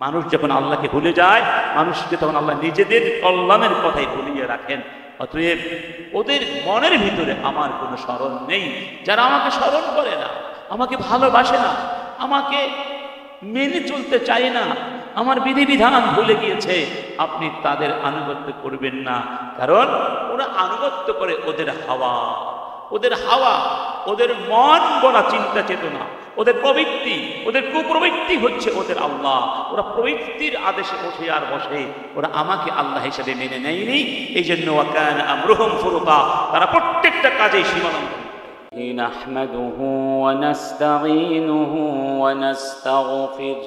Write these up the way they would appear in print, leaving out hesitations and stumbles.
মানুষ যখন আল্লাহকে ভুলে যায়, মানুষকে তখন আল্লাহ নিজেদের কল্যাণের কথাই ভুলিয়ে রাখেন। অতএব ওদের মনের ভিতরে আমার কোনো স্মরণ নেই। যারা আমাকে স্মরণ করে না, আমাকে ভালোবাসে না, আমাকে মেনে চলতে চায় না, আমার বিধিবিধান ভুলে গিয়েছে, আপনি তাদের আনুগত্য করবেন না। কারণ ওরা আনুগত্য করে ওদের হাওয়া, ওদের মন গড়া চিন্তা চেতনা, ওদের প্রবৃত্তি, ওদের কুপ্রবৃত্তি হচ্ছে ওদের আল্লাহ। ওরা প্রবৃত্তির আদেশে ওঠে আর বসে, ওরা আমাকে আল্লাহ হিসেবে মেনে নেয়নি। এই জন্য ওয়াকান আমরুহুম ফুরুতা, তারা প্রত্যেকটা কাজেই সীমালঙ্ঘন। নাহমাদুহু ওয়া নাস্তাঈনুহু ওয়া নাস্তাগফির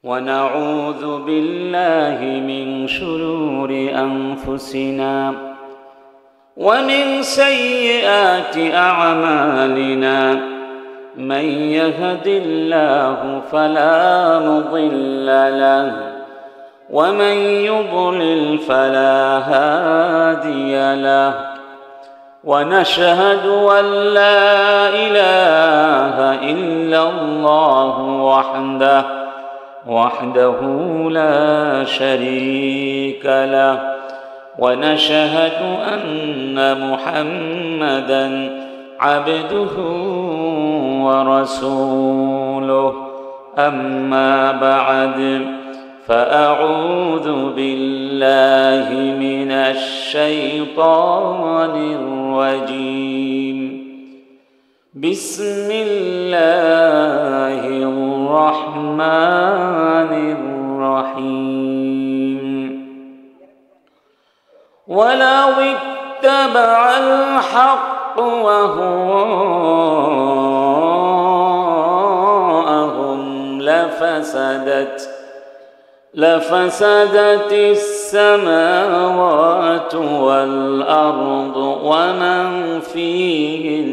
ওয়া নাউযু বিল্লাহি মিন শুরুরি আনফুসিনা ومن سيئات أعمالنا من يهد الله فلا مضل له ومن يضلل فلا هادي له ونشهد أن لا إله إلا الله وحده لا شريك له ونشهد أن محمدًا عبده ورسوله أما بعد فأعوذ بالله من الشيطان الرجيم بسم الله الرحمن الرحيم ولو اتبع الحق وهواءهم لفسدت السماوات والأرض ومن فيهن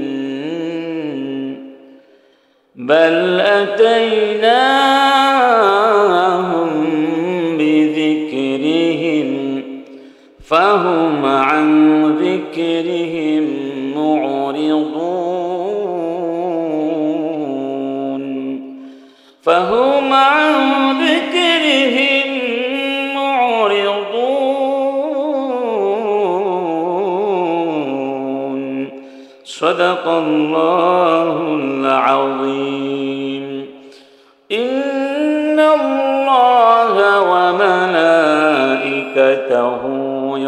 بل أتيناهم بذكرهم فهم عن ذكرهم معرضون صدق الله العظيم. إن الله وملائكته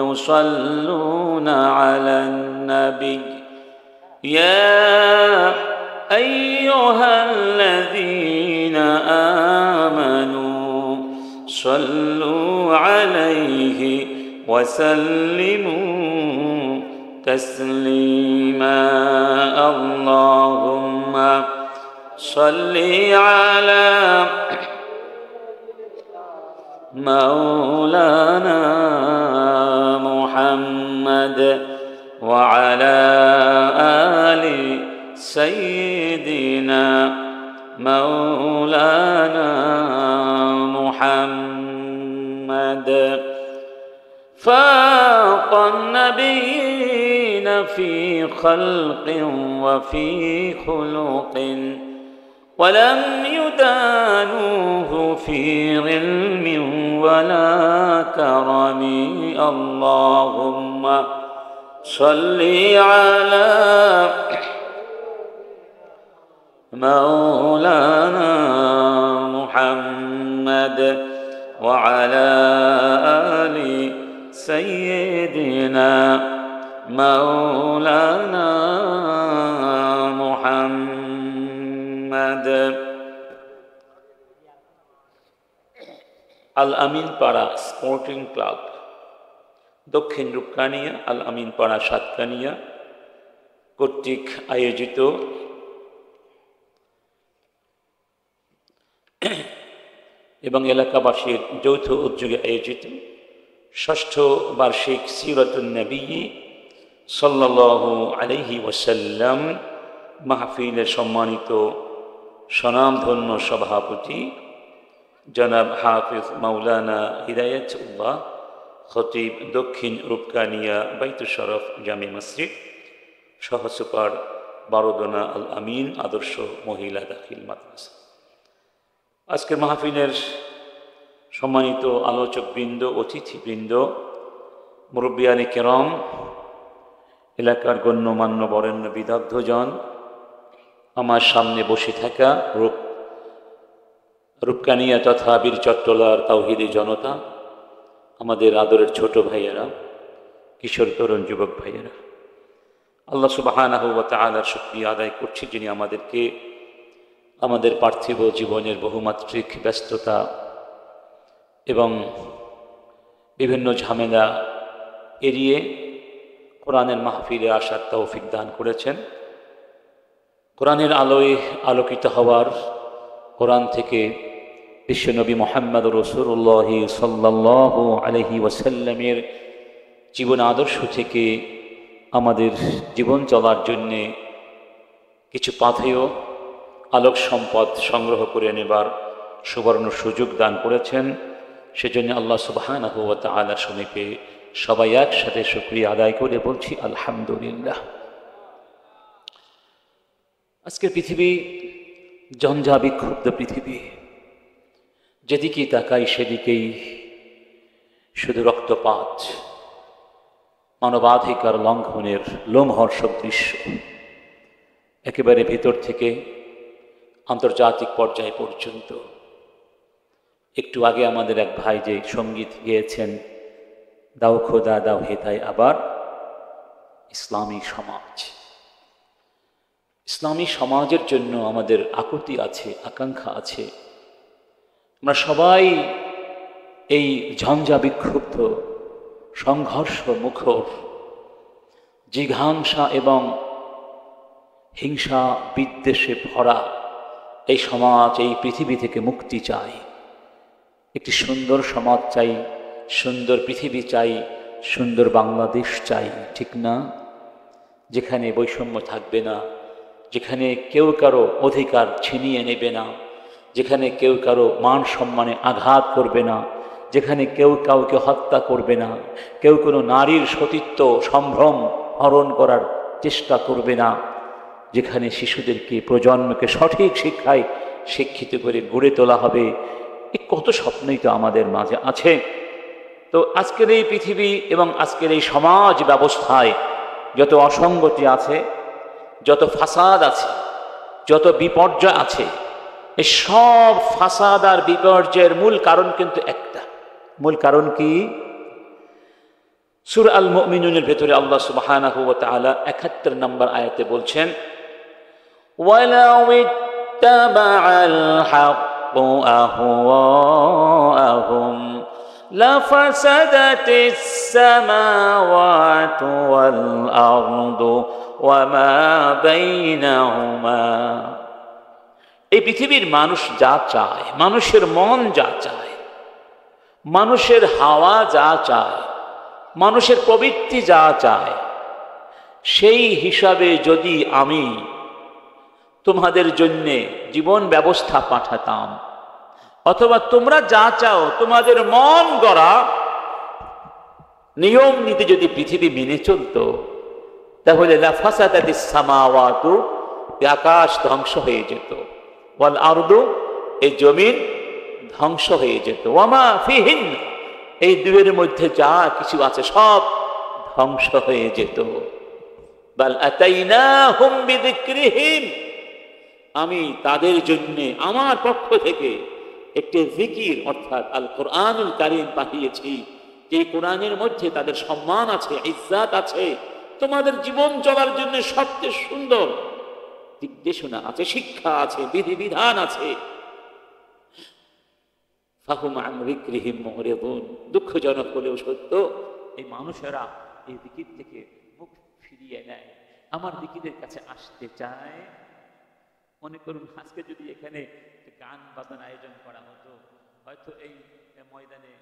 يصلون على النبي يا أيها الذين آمنوا صلوا عليه وسلموا تسليما. اللهم صل على مولانا محمد وعلى آل سيدنا مولانا محمد. فاق النبيين في خلق وفي خلق ولم يدانوه في علم ولا كرم. اللهم صل على مولانا محمد وعلى آل سيدنا مولانا محمد. আল আমিন পাড়া স্পোর্টিং ক্লাব, দক্ষিণ রূপকানিয়া আল আমিন পাড়া সাতকানিয়া কর্তৃক আয়োজিত এবং এলাকাবাসীর যৌথ উদ্যোগে আয়োজিত ষষ্ঠ বার্ষিক সিরাতুন নবী সাল্লাল্লাহু আলাইহি ওয়াসাল্লাম মাহফিলের সম্মানিত স্বনামধন্য সভাপতি জনাব হাফিজ মাওলানা হিদায়াতুল্লাহ খতিব, দক্ষিণ রূপকানিয়া বাইতুল শরফ জামে মসজিদ, সহ সুপার বারোদনা আল আমিন আদর্শ মহিলা দাখিল মাদ্রাসা। আজকের মাহফিলের সম্মানিত আলোচকবৃন্দ, অতিথিবৃন্দ, মুরব্বিয়ানে কেরাম, এলাকার গণ্যমান্য বরেণ্য বিদগ্ধজন, আমার সামনে বসে থাকা রূপকানিয়া তথা বীর চট্টলার তাওহীদি জনতা, আমাদের আদরের ছোট ভাইয়েরা, কিশোর তরুণ যুবক ভাইয়েরা, আল্লাহ সুবহানাহু ওয়া তাআলার শুকরিয়া আদায় করছি যিনি আমাদেরকে আমাদের পার্থিব জীবনের বহুমাত্রিক ব্যস্ততা এবং বিভিন্ন ঝামেলা এড়িয়ে কোরআনের মাহফিলে আসার তৌফিক দান করেছেন। কোরআনের আলোয় আলোকিত হওয়ার, কোরআন থেকে বিশ্বনবী মুহাম্মদ রাসূলুল্লাহ সাল্লাল্লাহু আলাইহি ওয়াসাল্লামের জীবন আদর্শ থেকে আমাদের জীবন চলার জন্যে কিছু পাথেয় আলোক সম্পদ সংগ্রহ করে নেবার সুবর্ণ সুযোগ দান করেছেন। সেজন্য আল্লাহ সুবহানাহু ওয়া তাআলার সমীপে সবাই একসাথে শুকরিয়া আদায় করে বলছি আলহামদুলিল্লাহ। আজকের পৃথিবী ঝঞ্ঝা বিক্ষুব্ধ পৃথিবী, যেদিকেই তাকাই সেদিকেই শুধু রক্তপাত, মানবাধিকার লঙ্ঘনের লোমহর্ষক দৃশ্য, একেবারে ভিতর থেকে আন্তর্জাতিক পর্যায় পর্যন্ত। একটু আগে আমাদের এক ভাই যে সঙ্গীত গেয়েছেন, দাও খোদা দাও হেদায় আবার, ইসলামী সমাজ, ইসলামী সমাজের জন্য আমাদের আকুতি আছে, আকাঙ্ক্ষা আছে। আমরা সবাই এই ঝঞ্ঝা বিক্ষুব্ধ, সংঘর্ষ মুখর, জিঘাংসা এবং হিংসা বিদ্বেষে ভরা এই সমাজ, এই পৃথিবী থেকে মুক্তি চাই। একটি সুন্দর সমাজ চাই, সুন্দর পৃথিবী চাই, সুন্দর বাংলাদেশ চাই, ঠিক না? যেখানে বৈষম্য থাকবে না, যেখানে কেউ কারো অধিকার ছিনিয়ে নেবে না, যেখানে কেউ কারো মান সম্মানে আঘাত করবে না, যেখানে কেউ কাউকে হত্যা করবে না, কেউ কোনো নারীর সতীত্ব সম্ভ্রম হরণ করার চেষ্টা করবে না, যেখানে শিশুদেরকে, প্রজন্মকে সঠিক শিক্ষায় শিক্ষিত করে গড়ে তোলা হবে। এই কত স্বপ্নই তো আমাদের মাঝে আছে। তো আজকের এই পৃথিবী এবং আজকের এই সমাজ ব্যবস্থায় যত অসঙ্গতি আছে, যত ফাসাদ আছে, যত বিপর্যয় আছে, এই সব ফাসাদ আর বিপর্যয়ের মূল কারণ কিন্তু একটা। মূল কারণ কি? সূরা আল মুমিনুনের ভেতরে আল্লাহ সুবহানাহু ওয়া তাআলা ৭১ নম্বর আয়াতে বলছেন, ওয়ালাউ ইত্তাবাআল হাক্কু আহওয়াআহুম লাফাসাদাতিস সামাওয়াতু ওয়াল আরদু ওয়া মা বাইনাহুমা। এই পৃথিবীর মানুষ যা চায়, মানুষের মন যা চায়, মানুষের হাওয়া যা চায়, মানুষের প্রবৃত্তি যা চায়, সেই হিসাবে যদি আমি তোমাদের জন্যে জীবন ব্যবস্থা পাঠাতাম, অথবা তোমরা যা চাও তোমাদের মন গড়া নিয়ম নীতি যদি পৃথিবী মেনে চলত, তাহলে লাফাসাদাতিস সামাওয়াতু, আকাশ ধ্বংস হয়ে যেত, ওয়াল আরদু, এই জমিন ধ্বংস হয়ে যেত, ওয়া মা ফিহিন, এই দুয়ের মধ্যে যা কিছু আছে সব ধ্বংস হয়ে যেত। বাল আতাইনাহুম বিযিকরিহিম, আমি তাদের জন্য আমার পক্ষ থেকে একটি জিকির অর্থাৎ আল কোরআনুল কারীম পাঠিয়েছি, যে কোরআনের মধ্যে তাদের সম্মান আছে, ইজ্জত আছে, তোমাদের জীবন চলার জন্য সবচেয়ে সুন্দর নির্দেশনা আছে, শিক্ষা আছে, বিধিবিধান আছে। ফাহুম আন যিকরিহিম মুরিদুন, দুঃখজনক হলেও সত্য, এই মানুষেরা এই জিকির থেকে মুখ ফিরিয়ে নেয়, আমার জিকিরের কাছে আসতে চায়। মনে করুন আজকে যদি এখানে গান বাজান আয়োজন করা হতো, হয়তো এই ময়দানে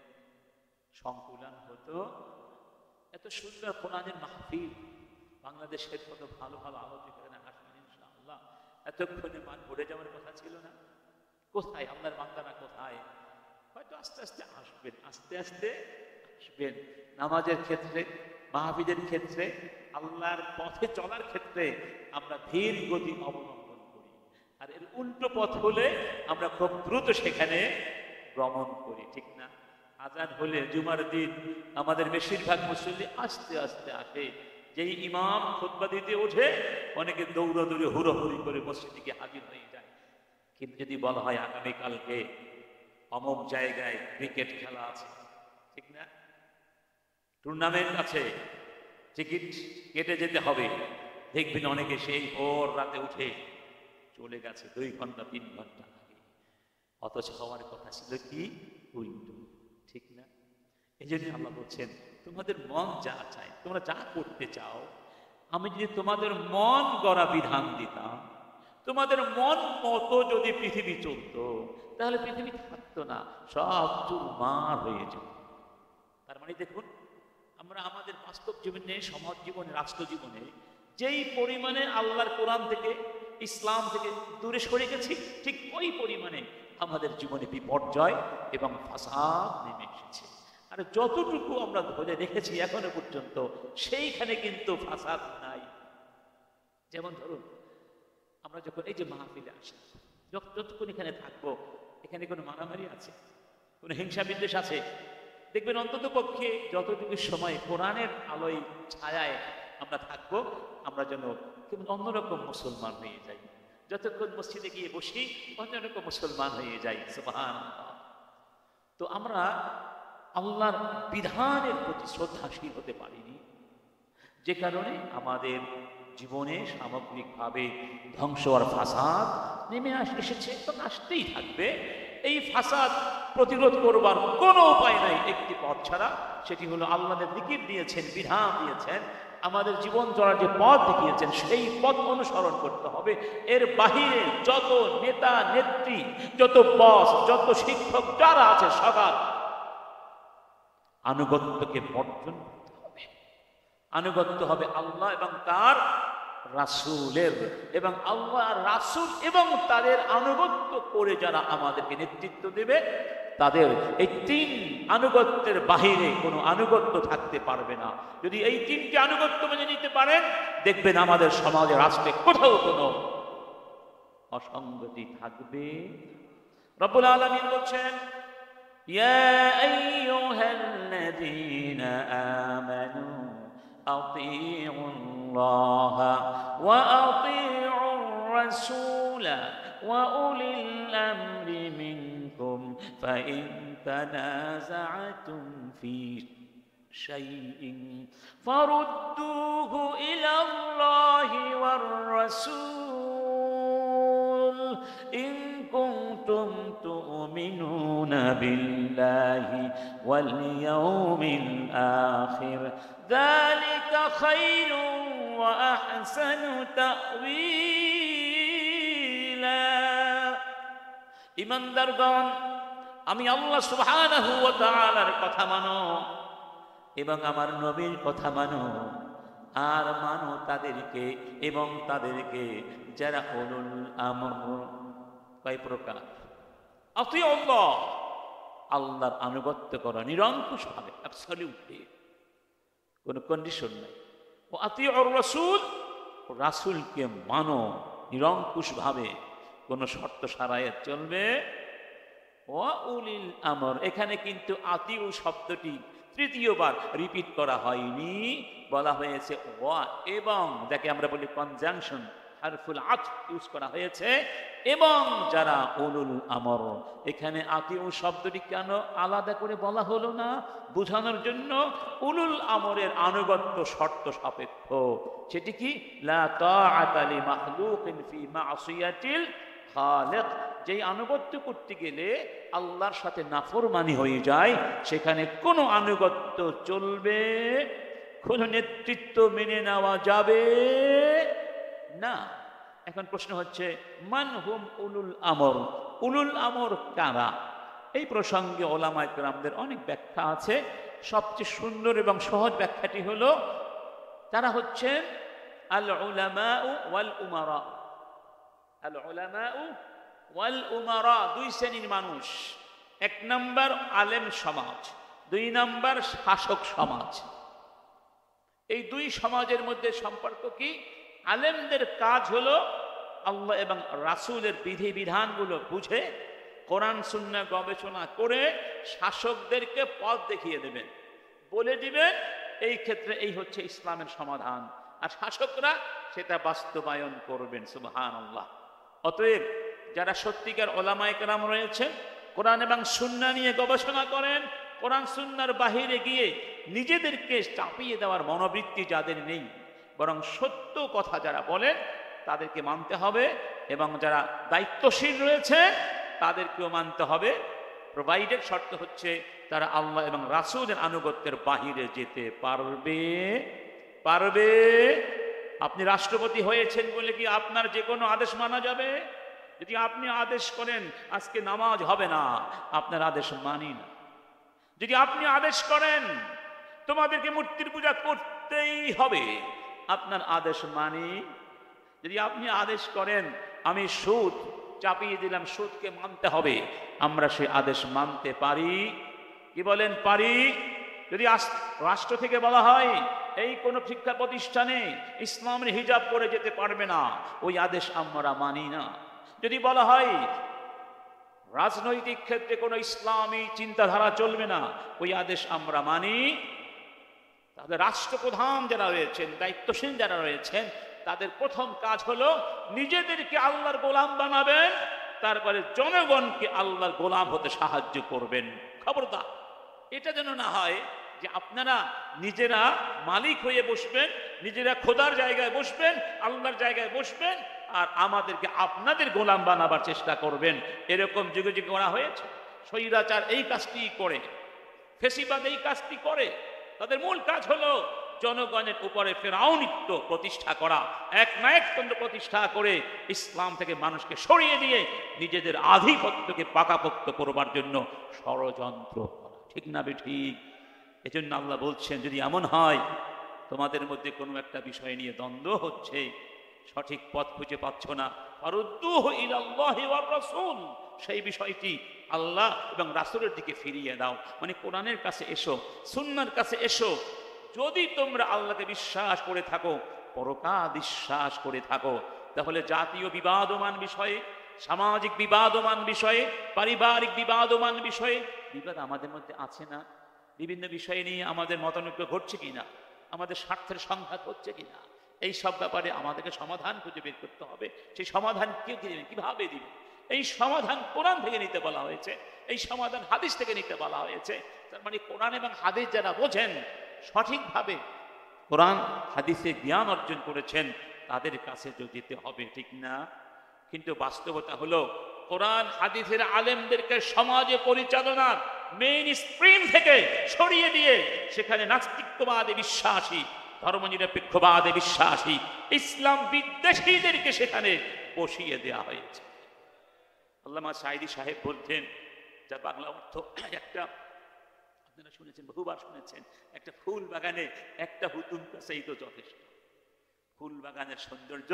সংকুলন হতো, এত সুন্দর কোরআনের মাহফিল, বাংলাদেশের কত ভালো ভালো আলোচক আসবেন ইনশাআল্লাহ, এতক্ষণে মান ভরে যাওয়ার কথা ছিল না? কোথায় আপনার বান্দারা, কোথায়? হয়তো আস্তে আস্তে আসবেন, আস্তে আস্তে আসবেন। নামাজের ক্ষেত্রে, মাহফিলের ক্ষেত্রে, আল্লাহর পথে চলার ক্ষেত্রে আমরা ধীর গতি অবলম্বন করি। আর এর উল্টো পথ হলে আমরা খুব দ্রুত সেখানে ভ্রমণ করি, ঠিক না? আজান হলে জুমার দিন আমাদের বেশিরভাগ মুসল্লি আস্তে আস্তে আসে। যেই ইমাম খুতবা দিতে ওঠে অনেকে দৌড়াদৌড়ি হুড়োহুড়ি করে মসজিদে গিয়ে হাজির হয়ে যায়। কিন্তু যদি বলা হয় আগামীকালকে অমুক জায়গায় ক্রিকেট খেলা আছে, ঠিক না, টুর্নামেন্ট আছে, টিকিট কেটে যেতে হবে, দেখবেন অনেকে সেই ভোর রাতে উঠে চলে গেছে 2 ঘন্টা 3 ঘন্টা আগে। অথচ হওয়ার কথা ছিল কি উল্টো, ঠিক না? এই জন্য আল্লাহ বলছেন তোমাদের মন যা চায়, তোমরা যা করতে চাও, আমি যদি তোমাদের মন গড়া বিধান দিতাম, তোমাদের মন মতো যদি পৃথিবী চলতো, তাহলে পৃথিবী থাকতো না, সব চুরমার হয়ে যেত। তার মানে দেখুন, আমরা আমাদের বাস্তব জীবনে, সমাজ জীবনে, রাষ্ট্র জীবনে যেই পরিমাণে আল্লাহর কোরআন থেকে, ইসলাম থেকে দূরে সরে গেছি, ঠিক ওই পরিমাণে আমাদের জীবনে বিপর্যয় এবং ফাসাদ নেমে এসেছে। আর যতটুকু আমরা ধরে রেখেছি এখনো পর্যন্ত, সেইখানে কিন্তু ফাসাদ নাই। যেমন ধরুন, আমরা যখন এই যে মাহফিলে আসি, যতক্ষণ এখানে থাকবো, এখানে কোনো মারামারি আছে, কোনো হিংসা বিদ্বেষ আছে? দেখবেন অন্তত পক্ষে যতটুকু সময় কোরআনের আলোয় ছায়ায় আমরা থাকবো, আমরা যেন কেমন অন্যরকম মুসলমান হয়ে যাই। যতক্ষণ মসজিদে গিয়ে বসি অন্যরকম মুসলমান হয়ে যাই। সুবহানাল্লাহ। তো আমরা আল্লাহর বিধানের প্রতি শ্রদ্ধাশীল হতে পারিনি, যে কারণে আমাদের জীবনে সামগ্রিকভাবে ধ্বংস আর ফাসাদ নেমে এসেছে, তো আসতেই থাকবে। এই ফাসাদ প্রতিরোধ করবার কোনো উপায় নাই একটি পথ ছাড়া, সেটি হলো আল্লাহর জিকির দিয়েছেন, বিধান দিয়েছেন, আমাদের জীবন চলার যে পথ দেখিয়েছেন সেই পথ অনুসরণ করতে হবে। এর বাহিরে যত নেতা নেত্রী, যত বস, যত শিক্ষক যারা আছে, সবার আনুগত্যকে বর্জন করতে হবে। আনুগত্য হবে আল্লাহ এবং তার রাসূলের, এবং আল্লাহ রাসূল এবং তাদের আনুগত্য করে যারা আমাদেরকে নেতৃত্ব দেবে, তাদের এই 3 আনুগত্যের বাহিরে কোনো আনুগত্য থাকতে পারবে না। যদি এই 3টি আনুগত্য মেনে নিতে পারেন, দেখবেন আমাদের সমাজে, রাষ্ট্রে কোথাও কোনো অসঙ্গতি থাকবে। রব্বুল আলামিন বলছেন, ইয়া আইয়ুহাল্লাযীনা আমানু আতিউল্লাহা ওয়া আতিউর রাসূলা ওয়া উলিল আমরি মিনকুম ফাইন তানাযা'তুম ফি শাইইন ফারুদ্দুহু ইলাল্লাহি ওয়ার রাসূল ইন কুনতুম তু'মিনুনা বিল্লাহি ওয়াল ইয়াউমিল আখির যালিকা খায়রুন ওয়া আহসানু তা'ওয়ীলা। ঈমানদারগণ, আমি আল্লাহ সুবহানাহু ওয়া তাআলার কথা মানো এবং আমার নবীর কথা মানো, আর মানো তাদেরকে এবং তাদেরকে যারা উলুল আমর। কয় প্রকার? আতিউল্লাহ, আল্লাহর আনুগত্য করা নিরঙ্কুশ ভাবে, অ্যাবসলিউটলি, কোনো কন্ডিশন নাই। ও আতিউর রাসূল, রাসূলকে মানো নিরঙ্কুশ ভাবে, কোনো শর্ত সারায় চলবে। ওয়া উলিল আমর, এখানে কিন্তু আতিউ শব্দটি 3য়বার রিপিট করা হয়নি, বলা হয়েছে ওয়া এবং, যাকে আমরা বলি কনজাংশন, হারফুল আতফ ইউজ করা হয়েছে, এবং যারা উলুল আমর। এখানে আতিউ শব্দটি কেন আলাদা করে বলা হলো না? বোঝানোর জন্য উলুল আমরের আনুগত্য শর্ত সাপেক্ষ। সেটি কি? লা তাআতা লি মাখলুকিন ফি মা'সিয়াতিল খালিক। যেই আনুগত্য করতে গেলে আল্লাহর সাথে নাফরমানি হয়ে যায়, সেখানে কোনো আনুগত্য চলবে, কোনো নেতৃত্ব মেনে নেওয়া যাবে না। এখন প্রশ্ন হচ্ছে, মান হুম উলুল আমর? উলুল আমর কারা? এই প্রসঙ্গে ওলামায়ে কেরামদের অনেক ব্যাখ্যা আছে। সবচেয়ে সুন্দর এবং সহজ ব্যাখ্যাটি হলো, তারা হচ্ছেন আল উলামাউ ওয়াল উমারা। আল উলামাউ ওয়াল উমারা, 2 শ্রেণীর মানুষ। 1 নম্বর আলেম সমাজ, 2 নম্বর শাসক সমাজ। এই 2 সমাজের মধ্যে সম্পর্ক কি? আলেমদের কাজ হলো আল্লাহ এবং রাসূলের বিধি বিধানগুলো বুঝে কোরআন সুন্নাহ গবেষণা করে শাসকদেরকে পথ দেখিয়ে দেবেন, বলে দিবেন এই ক্ষেত্রে এই হচ্ছে ইসলামের সমাধান, আর শাসকরা সেটা বাস্তবায়ন করবেন। সুবহানাল্লাহ। অতএব যারা সত্যিকার ওলামায়ে কেরাম রয়েছে, কোরআন এবং সুন্নাহ নিয়ে গবেষণা করেন, কোরআন সুন্নাহর বাহিরে গিয়ে নিজেদেরকে চাপিয়ে দেওয়ার মনোবৃত্তি যাদের নেই, বরং সত্য কথা যারা বলেন তাদেরকে মানতে হবে, এবং যারা দায়িত্বশীল রয়েছে তাদেরকেও মানতে হবে। প্রোভাইডেড শর্ত হচ্ছে তারা আল্লাহ এবং রাসূলের আনুগত্যের বাহিরে যেতে পারবে। আপনি রাষ্ট্রপতি হয়েছেন বলে কি আপনার যে কোনো আদেশ মানা যাবে? যদি আপনি আদেশ করেন আজকে নামাজ হবে না, আপনার আদেশ মানি না। যদি আপনি আদেশ করেন তোমাদেরকে মূর্তির পূজা করতেই হবে, আপনার আদেশ মানি। যদি আপনি আদেশ করেন আমি সুদ চাপিয়ে দিলাম, সুদকে মানতে হবে, আমরা সেই আদেশ মানতে পারি? কি বলেন, পারি? যদি রাষ্ট্র থেকে বলা হয় এই কোন শিক্ষা প্রতিষ্ঠানে ইসলামের হিজাব পরে যেতে পারবে না, ওই আদেশ আমরা মানি না। যদি বলা হয় রাজনৈতিক ক্ষেত্রে কোনো ইসলামী চিন্তাধারা চলবে না, ওই আদেশ আমরা মানি। তাদের রাষ্ট্রপ্রধান যারা রয়েছেন, দায়িত্বশীল যারা রয়েছেন, তাদের প্রথম কাজ হলো নিজেদেরকে আল্লাহর গোলাম বানাবেন, তারপরে জনগণকে আল্লাহর গোলাম হতে সাহায্য করবেন। খবরদার এটা যেন না হয় যে আপনারা নিজেরা মালিক হয়ে বসবেন, নিজেরা খোদার জায়গায় বসবেন, আল্লাহর জায়গায় বসবেন, আর আমাদেরকে আপনাদের গোলাম বানাবার চেষ্টা করবেন। এরকম যুগে যুগে করা হয়েছে। স্বৈরাচার এই কাজটি করে, ফেসিবাদ এই কাজটি করে। তাদের মূল কাজ হলো জনগণের উপরে ফেরাউনিত্ব প্রতিষ্ঠা করা, একনায়কতন্ত্র প্রতিষ্ঠা করে ইসলাম থেকে মানুষকে সরিয়ে দিয়ে নিজেদের আধিপত্যকে পাকাপোক্ত করবার জন্য ষড়যন্ত্র করা। ঠিক না বেঠিক? এজন্য আল্লাহ বলছেন যদি এমন হয় তোমাদের মধ্যে কোনো একটা বিষয় নিয়ে দ্বন্দ্ব হচ্ছে, সঠিক পথ খুঁজে পাচ্ছ না, ফারুদ্দুহু ইলাল্লাহি ওয়ার রাসূল, সেই বিষয়টি আল্লাহ এবং রাসূলের দিকে ফিরিয়ে দাও। মানে কোরআনের কাছে এসো, সুন্নাহর কাছে এসো। যদি তোমরা আল্লাহকে বিশ্বাস করে থাকো, পরকাল বিশ্বাস করে থাকো, তাহলে জাতীয় বিবাদমান বিষয়ে, সামাজিক বিবাদমান বিষয়ে, পারিবারিক বিবাদমান বিষয়ে, বিবাদ আমাদের মধ্যে আছে না? বিভিন্ন বিষয় নিয়ে আমাদের মতানৈক্য ঘটছে কিনা, আমাদের স্বার্থের সংঘাত হচ্ছে কিনা, এই সব ব্যাপারে আমাদেরকে সমাধান খুঁজে বের করতে হবে। সেই সমাধান কে দিবেন, কিভাবে দিবেন? এই সমাধান কোরআন থেকে নিতে বলা হয়েছে, এই সমাধান হাদিস থেকে নিতে বলা হয়েছে। তার মানে কোরআন এবং হাদিস যারা বোঝেন, সঠিকভাবে কোরআন হাদিসে জ্ঞান অর্জন করেছেন, তাদের কাছে যেতে হবে, ঠিক না? কিন্তু বাস্তবতা হলো কোরআন হাদিসের আলেমদেরকে সমাজে পরিচালনার মেইন স্ট্রিম থেকে সরিয়ে দিয়ে সেখানে নাস্তিকবাদে বিশ্বাসী, ধর্মনিরপেক্ষবাদে বিশ্বাসী, ইসলাম বিদ্বেষীদেরকে সেখানে বসিয়ে দেওয়া হয়েছে। আল্লামা সাঈদী সাহেব বলতেন, যার বাংলা অর্থ একটা আপনারা শুনেছেন, বহুবার শুনেছেন, একটা ফুল বাগানে একটা হুতুম পেঁচাই তো যথেষ্ট। ফুল বাগানের সৌন্দর্য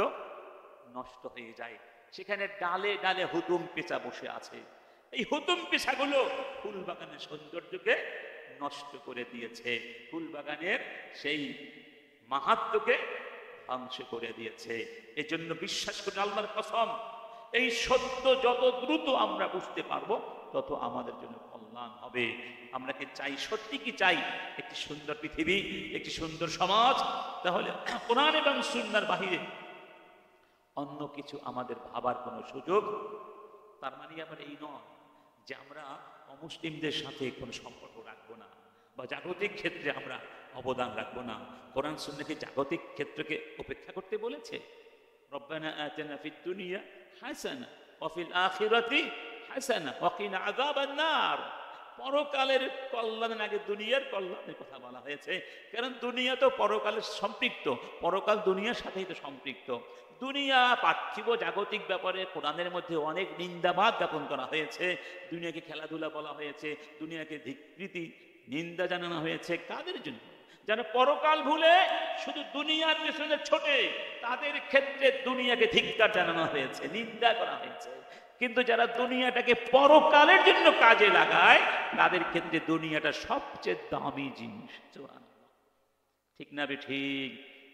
নষ্ট হয়ে যায়, সেখানে ডালে ডালে হুতুম পেঁচা বসে আছে। এই হুতুম পেঁচাগুলো ফুল বাগানের সৌন্দর্যকে নষ্ট করে দিয়েছে, ফুল বাগানের সেই মাহাত্ম্যকে ধ্বংস করে দিয়েছে। এজন্য বিশ্বাস করি আল্লাহর কসম, এই সত্য যত দ্রুত আমরা বুঝতে পারবো তত আমাদের জন্য কল্যাণ হবে। আমরা কি চাই, সত্যি কি চাই একটি সুন্দর পৃথিবী, একটি সুন্দর সমাজ? তাহলে কোরআন এবং সুন্নাহর বাহিরে অন্য কিছু আমাদের ভাবার কোনো সুযোগ। তার মানে আমার এই নয় যে আমরা অমুসলিমদের সাথে কোনো সম্পর্ক রাখবো না, বা জাগতিক ক্ষেত্রে আমরা অবদান রাখবো না। কোরআন সুন্নাহকে জাগতিক ক্ষেত্রকে উপেক্ষা করতে বলেছে। রব্বানা আতিনা ফিদ দুনিয়া হাসানা ওয়া ফিল আখিরাতি হাসানা ওয়া কিনা আযাবান নার। পরকালের কল্যাণের আগে দুনিয়ার কল্যাণের কথা বলা হয়েছে, কারণ দুনিয়া তো পরকালের সম্পৃক্ত, পরকাল দুনিয়ার সাথেই তো সম্পৃক্ত। দুনিয়া পার্থিব জাগতিক ব্যাপারে কোরআনের মধ্যে অনেক নিন্দাবাদ জ্ঞাপন করা হয়েছে। দুনিয়াকে খেলাধুলা বলা হয়েছে, দুনিয়াকে ধিকৃতি নিন্দা জানানো হয়েছে। কাদের জন্য? যারা পরকাল ভুলে শুধু দুনিয়ার পেছনে ছোটে, তাদের ক্ষেত্রে দুনিয়াকে ধিক্কার জানানো হয়েছে, নিন্দা করা হয়েছে। কিন্তু যারা দুনিয়াটাকে পরকালের জন্য কাজে লাগায়, তাদের ক্ষেত্রে দুনিয়াটা সবচেয়ে দামি জিনিস। ঠিক না বে ঠিক?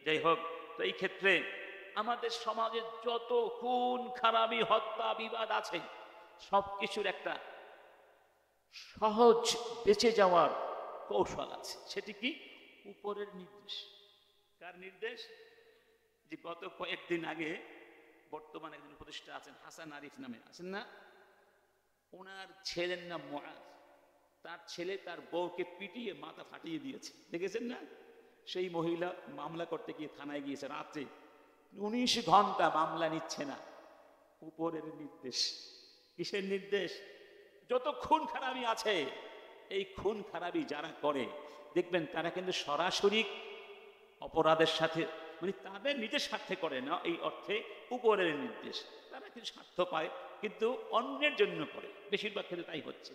যাই হোক, তো এই ক্ষেত্রে আমাদের সমাজে যত খুন খারাপি হত্যা বিবাদ আছে সবকিছুর একটা সহজ বেঁচে যাওয়ার কৌশল আছে। সেটি কি? উপরের নির্দেশ। কার নির্দেশ? যে গত কয়েকদিন আগে বর্তমানে একজন উপদেষ্টা আছেন হাসান আরিফ নামে, আছেন না? ওনার ছেলের নাম মুআজ। তার ছেলে তার বউকে পিটিয়ে মাথা ফাটিয়ে দিয়েছে, দেখেছেন না? সেই মহিলা মামলা করতে গিয়ে থানায় গিয়েছে, রাতে 19 ঘন্টা মামলা নিচ্ছে না। উপরের নির্দেশ। কিসের নির্দেশ? যত খুন খারাপি আছে এই খুন খারাপি যারা করে দেখবেন তারা কিন্তু সরাসরি অপরাধের সাথে, মানে তাদের নিজের স্বার্থে করে না, এই অর্থে উপরের নির্দেশ। তারা কিন্তু স্বার্থ পায় কিন্তু অন্যের জন্য করে, বেশিরভাগ ক্ষেত্রে তাই হচ্ছে।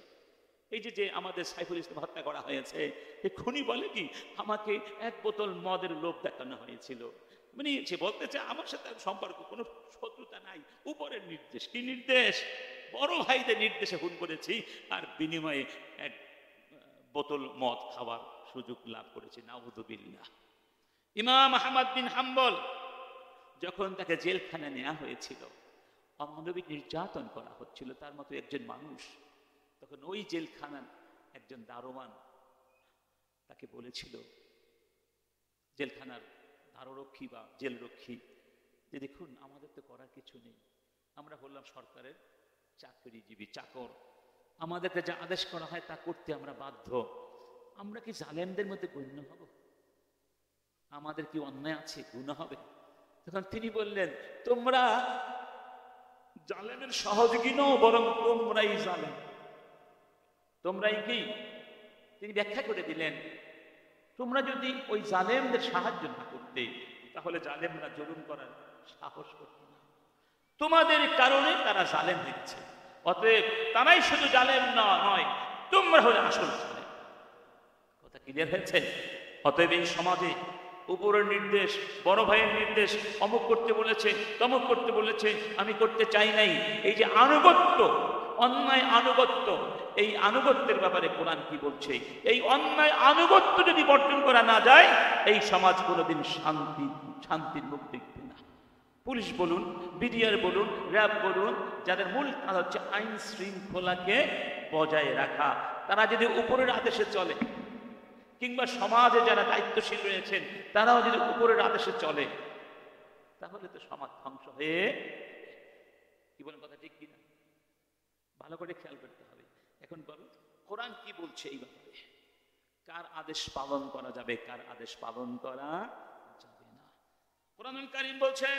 এই যে আমাদের সাইফুল ইসলাম হত্যা করা হয়েছে, এই খুনি বলে কি আমাকে 1 বোতল মদের লোভ দেখানো হয়েছিল, মানে সে বলতে চায় আমার সাথে সম্পর্ক, কোনো শত্রুতা নাই। উপরের নির্দেশ। কি নির্দেশ? বড় ভাইদের নির্দেশে খুন করেছি আর বিনিময়ে 1 বোতল মদ খাওয়ার সুযোগ লাভ করেছি। নাউযুবিল্লাহ। ইমাম আহমদ বিন হাম্বল যখন তাকে জেলখানায় নেওয়া হয়েছিল, অমানবিক নির্যাতন করা হচ্ছিল তার মতো একজন মানুষ, তখন ওই জেলখানার একজন দারোয়ান তাকে বলেছিল, জেলখানার দারোরক্ষী বা জেলরক্ষী, যে দেখুন আমাদের তো করার কিছু নেই, আমরা হলাম সরকারের চাকরিজীবী চাকর, আমাদেরকে যা আদেশ করা হয় তা করতে আমরা বাধ্য, আমরা কি জালেমদের মধ্যে গণ্য হব? আমাদের কি অন্যায় আছে, গুনাহ হবে? তখন তিনি বললেন, তোমরা জালেমের সহযোগী নও, বরং তোমরাই জালেম। তোমরাই কি? তিনি ব্যাখ্যা করে দিলেন, তোমরা যদি ওই জালেমদের সাহায্য না করতে তাহলে জালেমরা জুলুম করার সাহস করত না। তোমাদের কারণে তারা জালেম হয়েছে, অতএব তারাই শুধু জালেম নয়, তোমরা হলে আসল জালেম। কথা ক্লিয়ার হয়েছে? অতএব এই সমাজে উপরের নির্দেশ, বড় ভাইয়ের নির্দেশ, অমুক করতে বলেছে, তমুক করতে বলেছে, আমি করতে চাই নাই, এই যে আনুগত্য, অন্যায় আনুগত্য, এই আনুগত্যের ব্যাপারে কোরআন কি বলছে? এই অন্যায় আনুগত্য যদি বর্জন করা না যায় এই সমাজ কোনোদিন শান্তির মুখ দেখবে না। পুলিশ বলুন, বিডিআর বলুন, র্যাব বলুন, যাদের মূল কাজ হচ্ছে আইন শৃঙ্খলাকে বজায় রাখা, তারা যদি উপরের আদেশে চলে, কিংবা সমাজে যারা দায়িত্বশীল রয়েছেন তারাও যদি উপরের আদেশে চলে, তাহলে তো সমাজ ধ্বংস হয়ে, কি বলেন কথা ঠিক কিনা? ভালো করে খেয়াল করতে হবে। এখন বলো কোরআন কি বলছে এই ব্যাপারে? কার আদেশ পালন করা যাবে, কার আদেশ পালন করা যাবে না? কোরআনুল কারীম বলছে,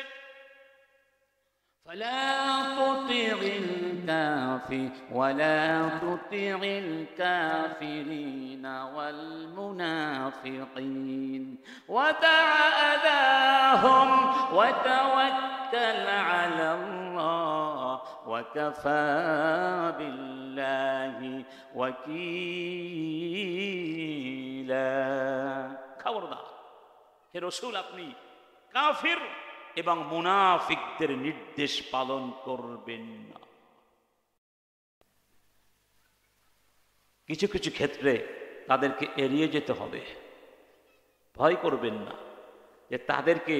فلا تطع ولا تطع الكافرين والمنافقين ودع أذاهم وتوكل على الله وكفى بالله وكيلا। খবরদার হে রাসূল, আপনি কাফির এবং মুনাফিকদের নির্দেশ পালন করবেন না। কিছু কিছু ক্ষেত্রে তাদেরকে এড়িয়ে যেতে হবে, ভয় করবেন না যে তাদেরকে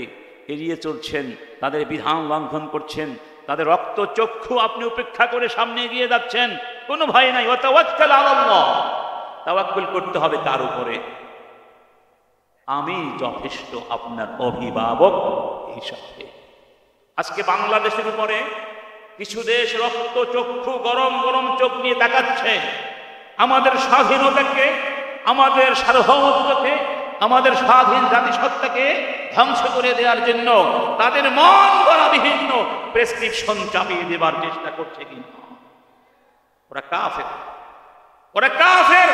এড়িয়ে চলছেন, তাদের বিধান লঙ্ঘন করছেন, তাদের রক্ত চক্ষু আপনি উপেক্ষা করে সামনে এগিয়ে যাচ্ছেন, কোনো ভয় নাই। ওয়াতাওয়াক্কাল আলাল্লাহ, তাওয়াক্কুল করতে হবে তার উপরে, আমি যথেষ্ট আপনার অভিভাবক হিসাবে। আজকে বাংলাদেশের উপরে কিছু দেশ রক্ত চক্ষু গরম গরম চোখ নিয়ে তাকাচ্ছে আমাদের স্বাধীনতাকে, আমাদের সার্বভৌমত্বকে, আমাদের স্বাধীন জাতিসত্তাকে ধ্বংস করে দেওয়ার জন্য তাদের মন গড়া বিভিন্ন প্রেসক্রিপশন চাপিয়ে দেওয়ার চেষ্টা করছে। কিন্তু ওরা কাফের, ওরা কাফের।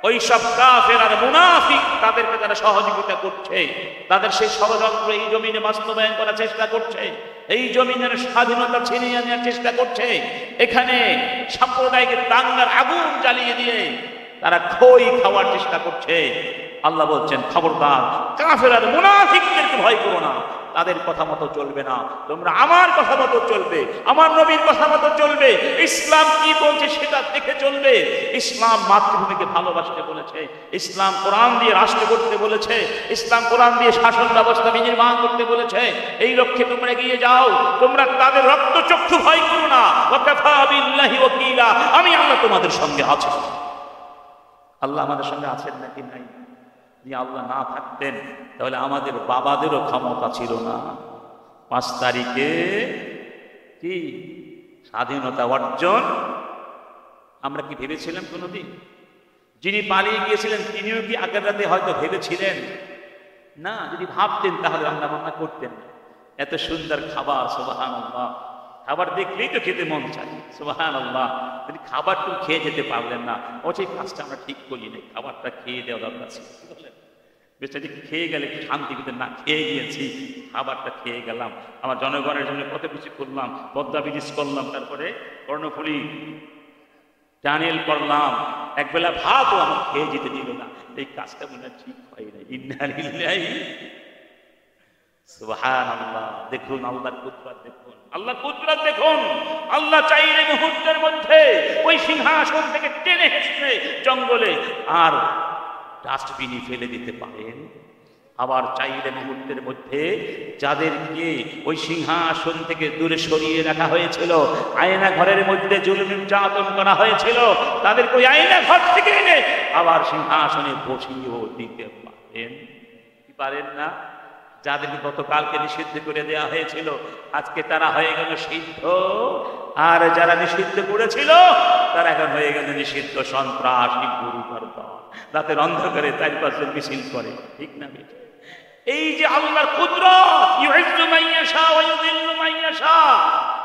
ওই সব কাফের আর মুনাফিক তাদেরকে তারা সহযোগিতা করছে, তাদের সেই ষড়যন্ত্র এই জমিনে বাস্তবায়ন করার চেষ্টা করছে, এই জমিনের স্বাধীনতা ছিনিয়ে নেওয়ার চেষ্টা করছে। এখানে সাম্প্রদায়িক দাঙ্গার আগুন জ্বালিয়ে দিয়ে তারা খই খাওয়ার চেষ্টা করছে। আল্লাহ বলছেন, খবরদার কাফের আর মুনাফিকদেরকে ভয় করো না, তাদের কথা মতো চলবে না, তোমরা আমার কথা মতো চলবে, আমার নবীর কথা মতো চলবে, ইসলাম কি বলছে সেটা দেখে চলবে। ইসলাম মাতৃভূমিকে ভালোবাসতে বলেছে, ইসলাম কোরআন দিয়ে রাষ্ট্র করতে বলেছে, ইসলাম কোরআন দিয়ে শাসন ব্যবস্থা বিনির্মাণ করতে বলেছে। এই লক্ষ্যে তোমরা এগিয়ে যাও, তোমরা তাদের রক্তচক্ষু ভয় করো না। ওয়াকাফা বিল্লাহি ওয়াকিলা, আমি আল্লাহ তোমাদের সঙ্গে আছি। আল্লাহ আমাদের সঙ্গে আছেন নাকি নাই? যদি আল্লাহ না থাকতেন তাহলে আমাদের বাবাদেরও ক্ষমতা ছিল না 5 তারিখে কি স্বাধীনতা অর্জন। আমরা কি ভেবেছিলাম কোনোদিন? যিনি পালিয়ে গিয়েছিলেন তিনিও কি আগের রাতে হয়তো ভেবেছিলেন? না, যদি ভাবতেন তাহলে রান্না বান্না করতেন না। এত সুন্দর খাবার, সুবহানাল্লাহ, খাবার দেখলেই তো খেতে মন চায়, সুবহানাল্লাহ। তিনি খাবারটুকু খেয়ে যেতে পারলেন না, ও সেই কাজটা আমরা ঠিক করি নাই, খাবারটা খেয়ে দেওয়া দরকার ছিল। বেচারি খেয়ে গেলে একটু শান্তি পেতেন, না খেয়ে গিয়েছি, খাবারটা খেয়ে গেলাম, আমার জনগণের জন্য কত কিছু করলাম, পদ্মা ব্রিজ করলাম, তারপরে কর্ণফুলী টানেল করলাম, একবেলা ভাতও আমার খেয়ে যেতে দিল না, এই কাজটা মনে হয় ঠিক হয় না। ইন্না লিল্লাহি সুবহানাল্লাহ। দেখুন আল্লাহর কুদরত, দেখুন আল্লাহর কুদরত, দেখুন আল্লাহ চাইলে মুহূর্তের মধ্যে ওই সিংহাসন থেকে টেনে হেসে জঙ্গলে আর ডাস্টবিনে ফেলে দিতে পারেন। আবার চাইলে মুহূর্তের মধ্যে যাদেরকে ওই সিংহাসন থেকে দূরে সরিয়ে রাখা হয়েছিল, আয়না ঘরের মধ্যে জুলুম নির্যাতন করা হয়েছিল, তাদেরকে ওই আয়না ঘর থেকে এনে আবার সিংহাসনে বসিয়েও দিতে পারেন। কি পারেন না? যাদেরকে গতকালকে নিষিদ্ধ করে দেওয়া হয়েছিল আজকে তারা হয়ে গেল সিদ্ধ, আর যারা নিষিদ্ধ করেছিল তারা এখন হয়ে গেল নিষিদ্ধ সন্ত্রাসী গুরুতর দল, রাতের অন্ধকারে 4-5 মিছিল করে। ঠিক না? এই যে আল্লাহর কুদরত, ইউইজ্জু মান ইয়াশা ওয়া ইউযিল্লু মান ইয়াশা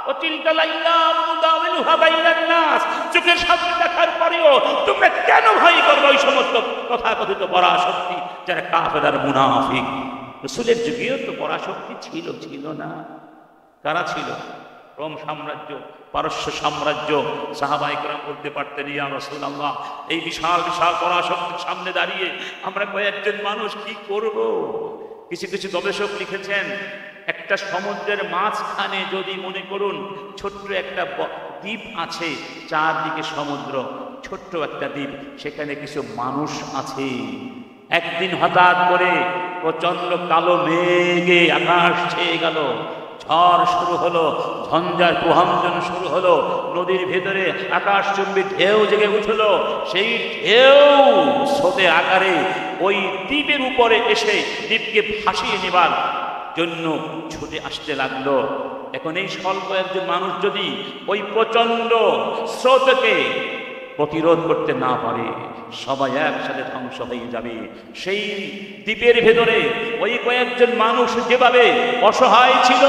ওয়া তিলকাল আইয়ামু নুদাওিলুহা বাইনান নাস। চোখের সামনে দেখার পরেও তোমরা কেন ভয় করবে ওই সমস্ত তথাকথিত পরাশক্তি যারা কাফের আর মুনাফিক? রাসূলের যুগেও তো পরাশক্তি ছিল না? কারা ছিল? রোম সাম্রাজ্য, পারস্য সাম্রাজ্য। সাহাবায়ে কেরাম বলতে পারতেন, ইয়া রাসূলুল্লাহ, এই বিশাল বিশাল পরাশক্তির সামনে দাঁড়িয়ে আমরা কয়েকজন মানুষ কি করব? কিছু কিছু গবেষক লিখেছেন, একটা সমুদ্রের মাঝখানে যদি মনে করুন ছোট্ট একটা দ্বীপ আছে, চারদিকে সমুদ্র, ছোট্ট একটা দ্বীপ, সেখানে কিছু মানুষ আছে। একদিন হঠাৎ করে প্রচন্ড কালো মেঘে আকাশ ছেয়ে গেল, ঝড় শুরু হলো, ঝঞ্ঝার প্রভাঞ্জন শুরু হলো, নদীর ভেতরে আকাশচুম্বী ঢেউ জেগে উঠল। সেই ঢেউ স্রোতের আকারে ওই দ্বীপের উপরে এসে দ্বীপকে ভাসিয়ে নেবার জন্য ছুটে আসতে লাগলো। এখন এই স্বল্প একজন মানুষ যদি ওই প্রচন্ড স্রোতকে প্রতিরোধ করতে না পারে, সবাই একসাথে ধ্বংস হয়ে যাবে। সেই দ্বীপের ভেতরে ওই কয়েকজন মানুষ যেভাবে অসহায় ছিল,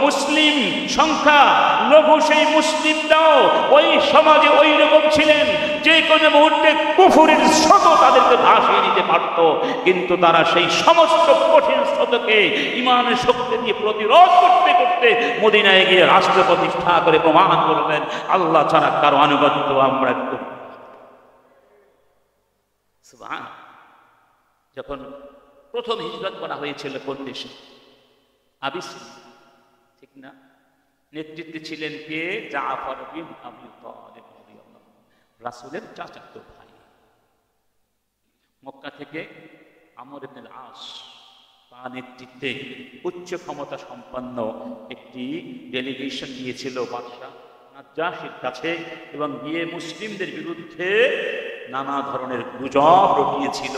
মুসলিম সংখ্যা লঘু, সেই মুসলিমরাও ওই সমাজে ওই রকম ছিলেন, যে কোনো মুহূর্তে কুফরের স্রোত তাদেরকে ভাসিয়ে নিতে পারত। কিন্তু তারা সেই সমস্ত কঠিন স্রোতকে ঈমানের শক্তি দিয়ে প্রতিরোধ করতে করতে মদিনায় গিয়ে রাষ্ট্র প্রতিষ্ঠা করে প্রমাণ করলেন আল্লাহ ছাড়া কারো আনুগত্য আমরা করি। যখন প্রথম হিজরত করা হয়েছিল কোন দেশে? আবিসিনিয়া, ঠিক না? নেতৃত্বে ছিলেন কে? জাফর বিন আবি তালিব রাদিয়াল্লাহু আনহু, রাসূলের চাচাতো ভাই। মক্কা থেকে আমর ইবনে আস তার নেতৃত্বে উচ্চ ক্ষমতা সম্পন্ন একটি ডেলিগেশন গিয়েছিল বাদশাহ নাজ্জাশীর কাছে, এবং গিয়ে মুসলিমদের বিরুদ্ধে নানা ধরনের গুজব রটিয়েছিল।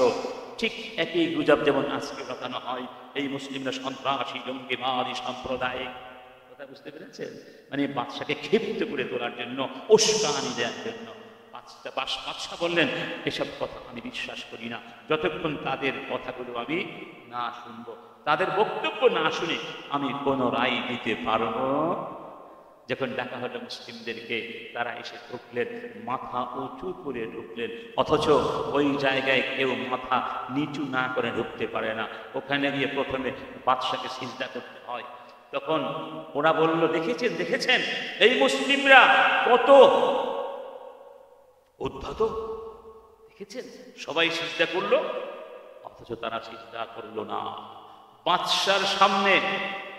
ঠিক একই গুজব যেমন আজকে রটানো হয়, এই মুসলিমরা সন্ত্রাসী, জঙ্গিবাদী, সাম্প্রদায়িক। কথা বুঝতে পেরেছেন? মানে বাদশাকে ক্ষিপ্ত করে তোলার জন্য, উস্কানি দেওয়ার জন্য। বাদশাহ বললেন, এসব কথা আমি বিশ্বাস করি না, যতক্ষণ তাদের কথাগুলো আমি না শুনবো, তাদের বক্তব্য না শুনে আমি কোনো রায় দিতে পারবো। যখন ডাকা হলো মুসলিমদেরকে, তারা এসে ঢুকলেন, মাথা উঁচু করে ঢুকলেন, অথচ ওই জায়গায় কেউ মাথা নিচু না করে ঢুকতে পারে না। ওখানে গিয়ে প্রথমে বাদশাকে সিজদা করতে হয়। তখন ওরা বলল, দেখেছেন এই মুসলিমরা কত উদ্ধত, দেখেছেন? সবাই সিজদা করলো, অথচ তারা সিজদা করলো না। বাদশার সামনে,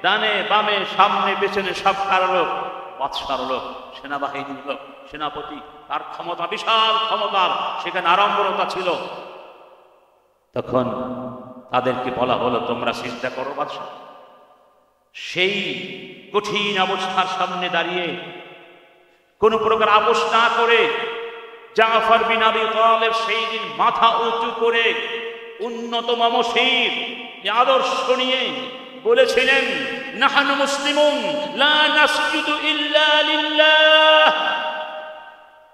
ডানে বামে সামনে পেছনে সব কার লোক, বাদশার লোক, সেনাবাহিনীর লোক, সেনাপতি, তার ক্ষমতা বিশাল ক্ষমতার, সেখানে আড়ম্বরতা ছিল। তখন তাদেরকে বলা হলো তোমরা সিজদা করো বাদশা। সেই কঠিন অবস্থার সামনে দাঁড়িয়ে কোন প্রকার আপোষ না করে জাফর বিন আবি তালেব সেই দিন মাথা উঁচু করে উন্নত মমশির আদর্শ নিয়ে বলেছিলেন, নাহানু মুসলিমুন লা নাসজুদু ইল্লা লিল্লাহ,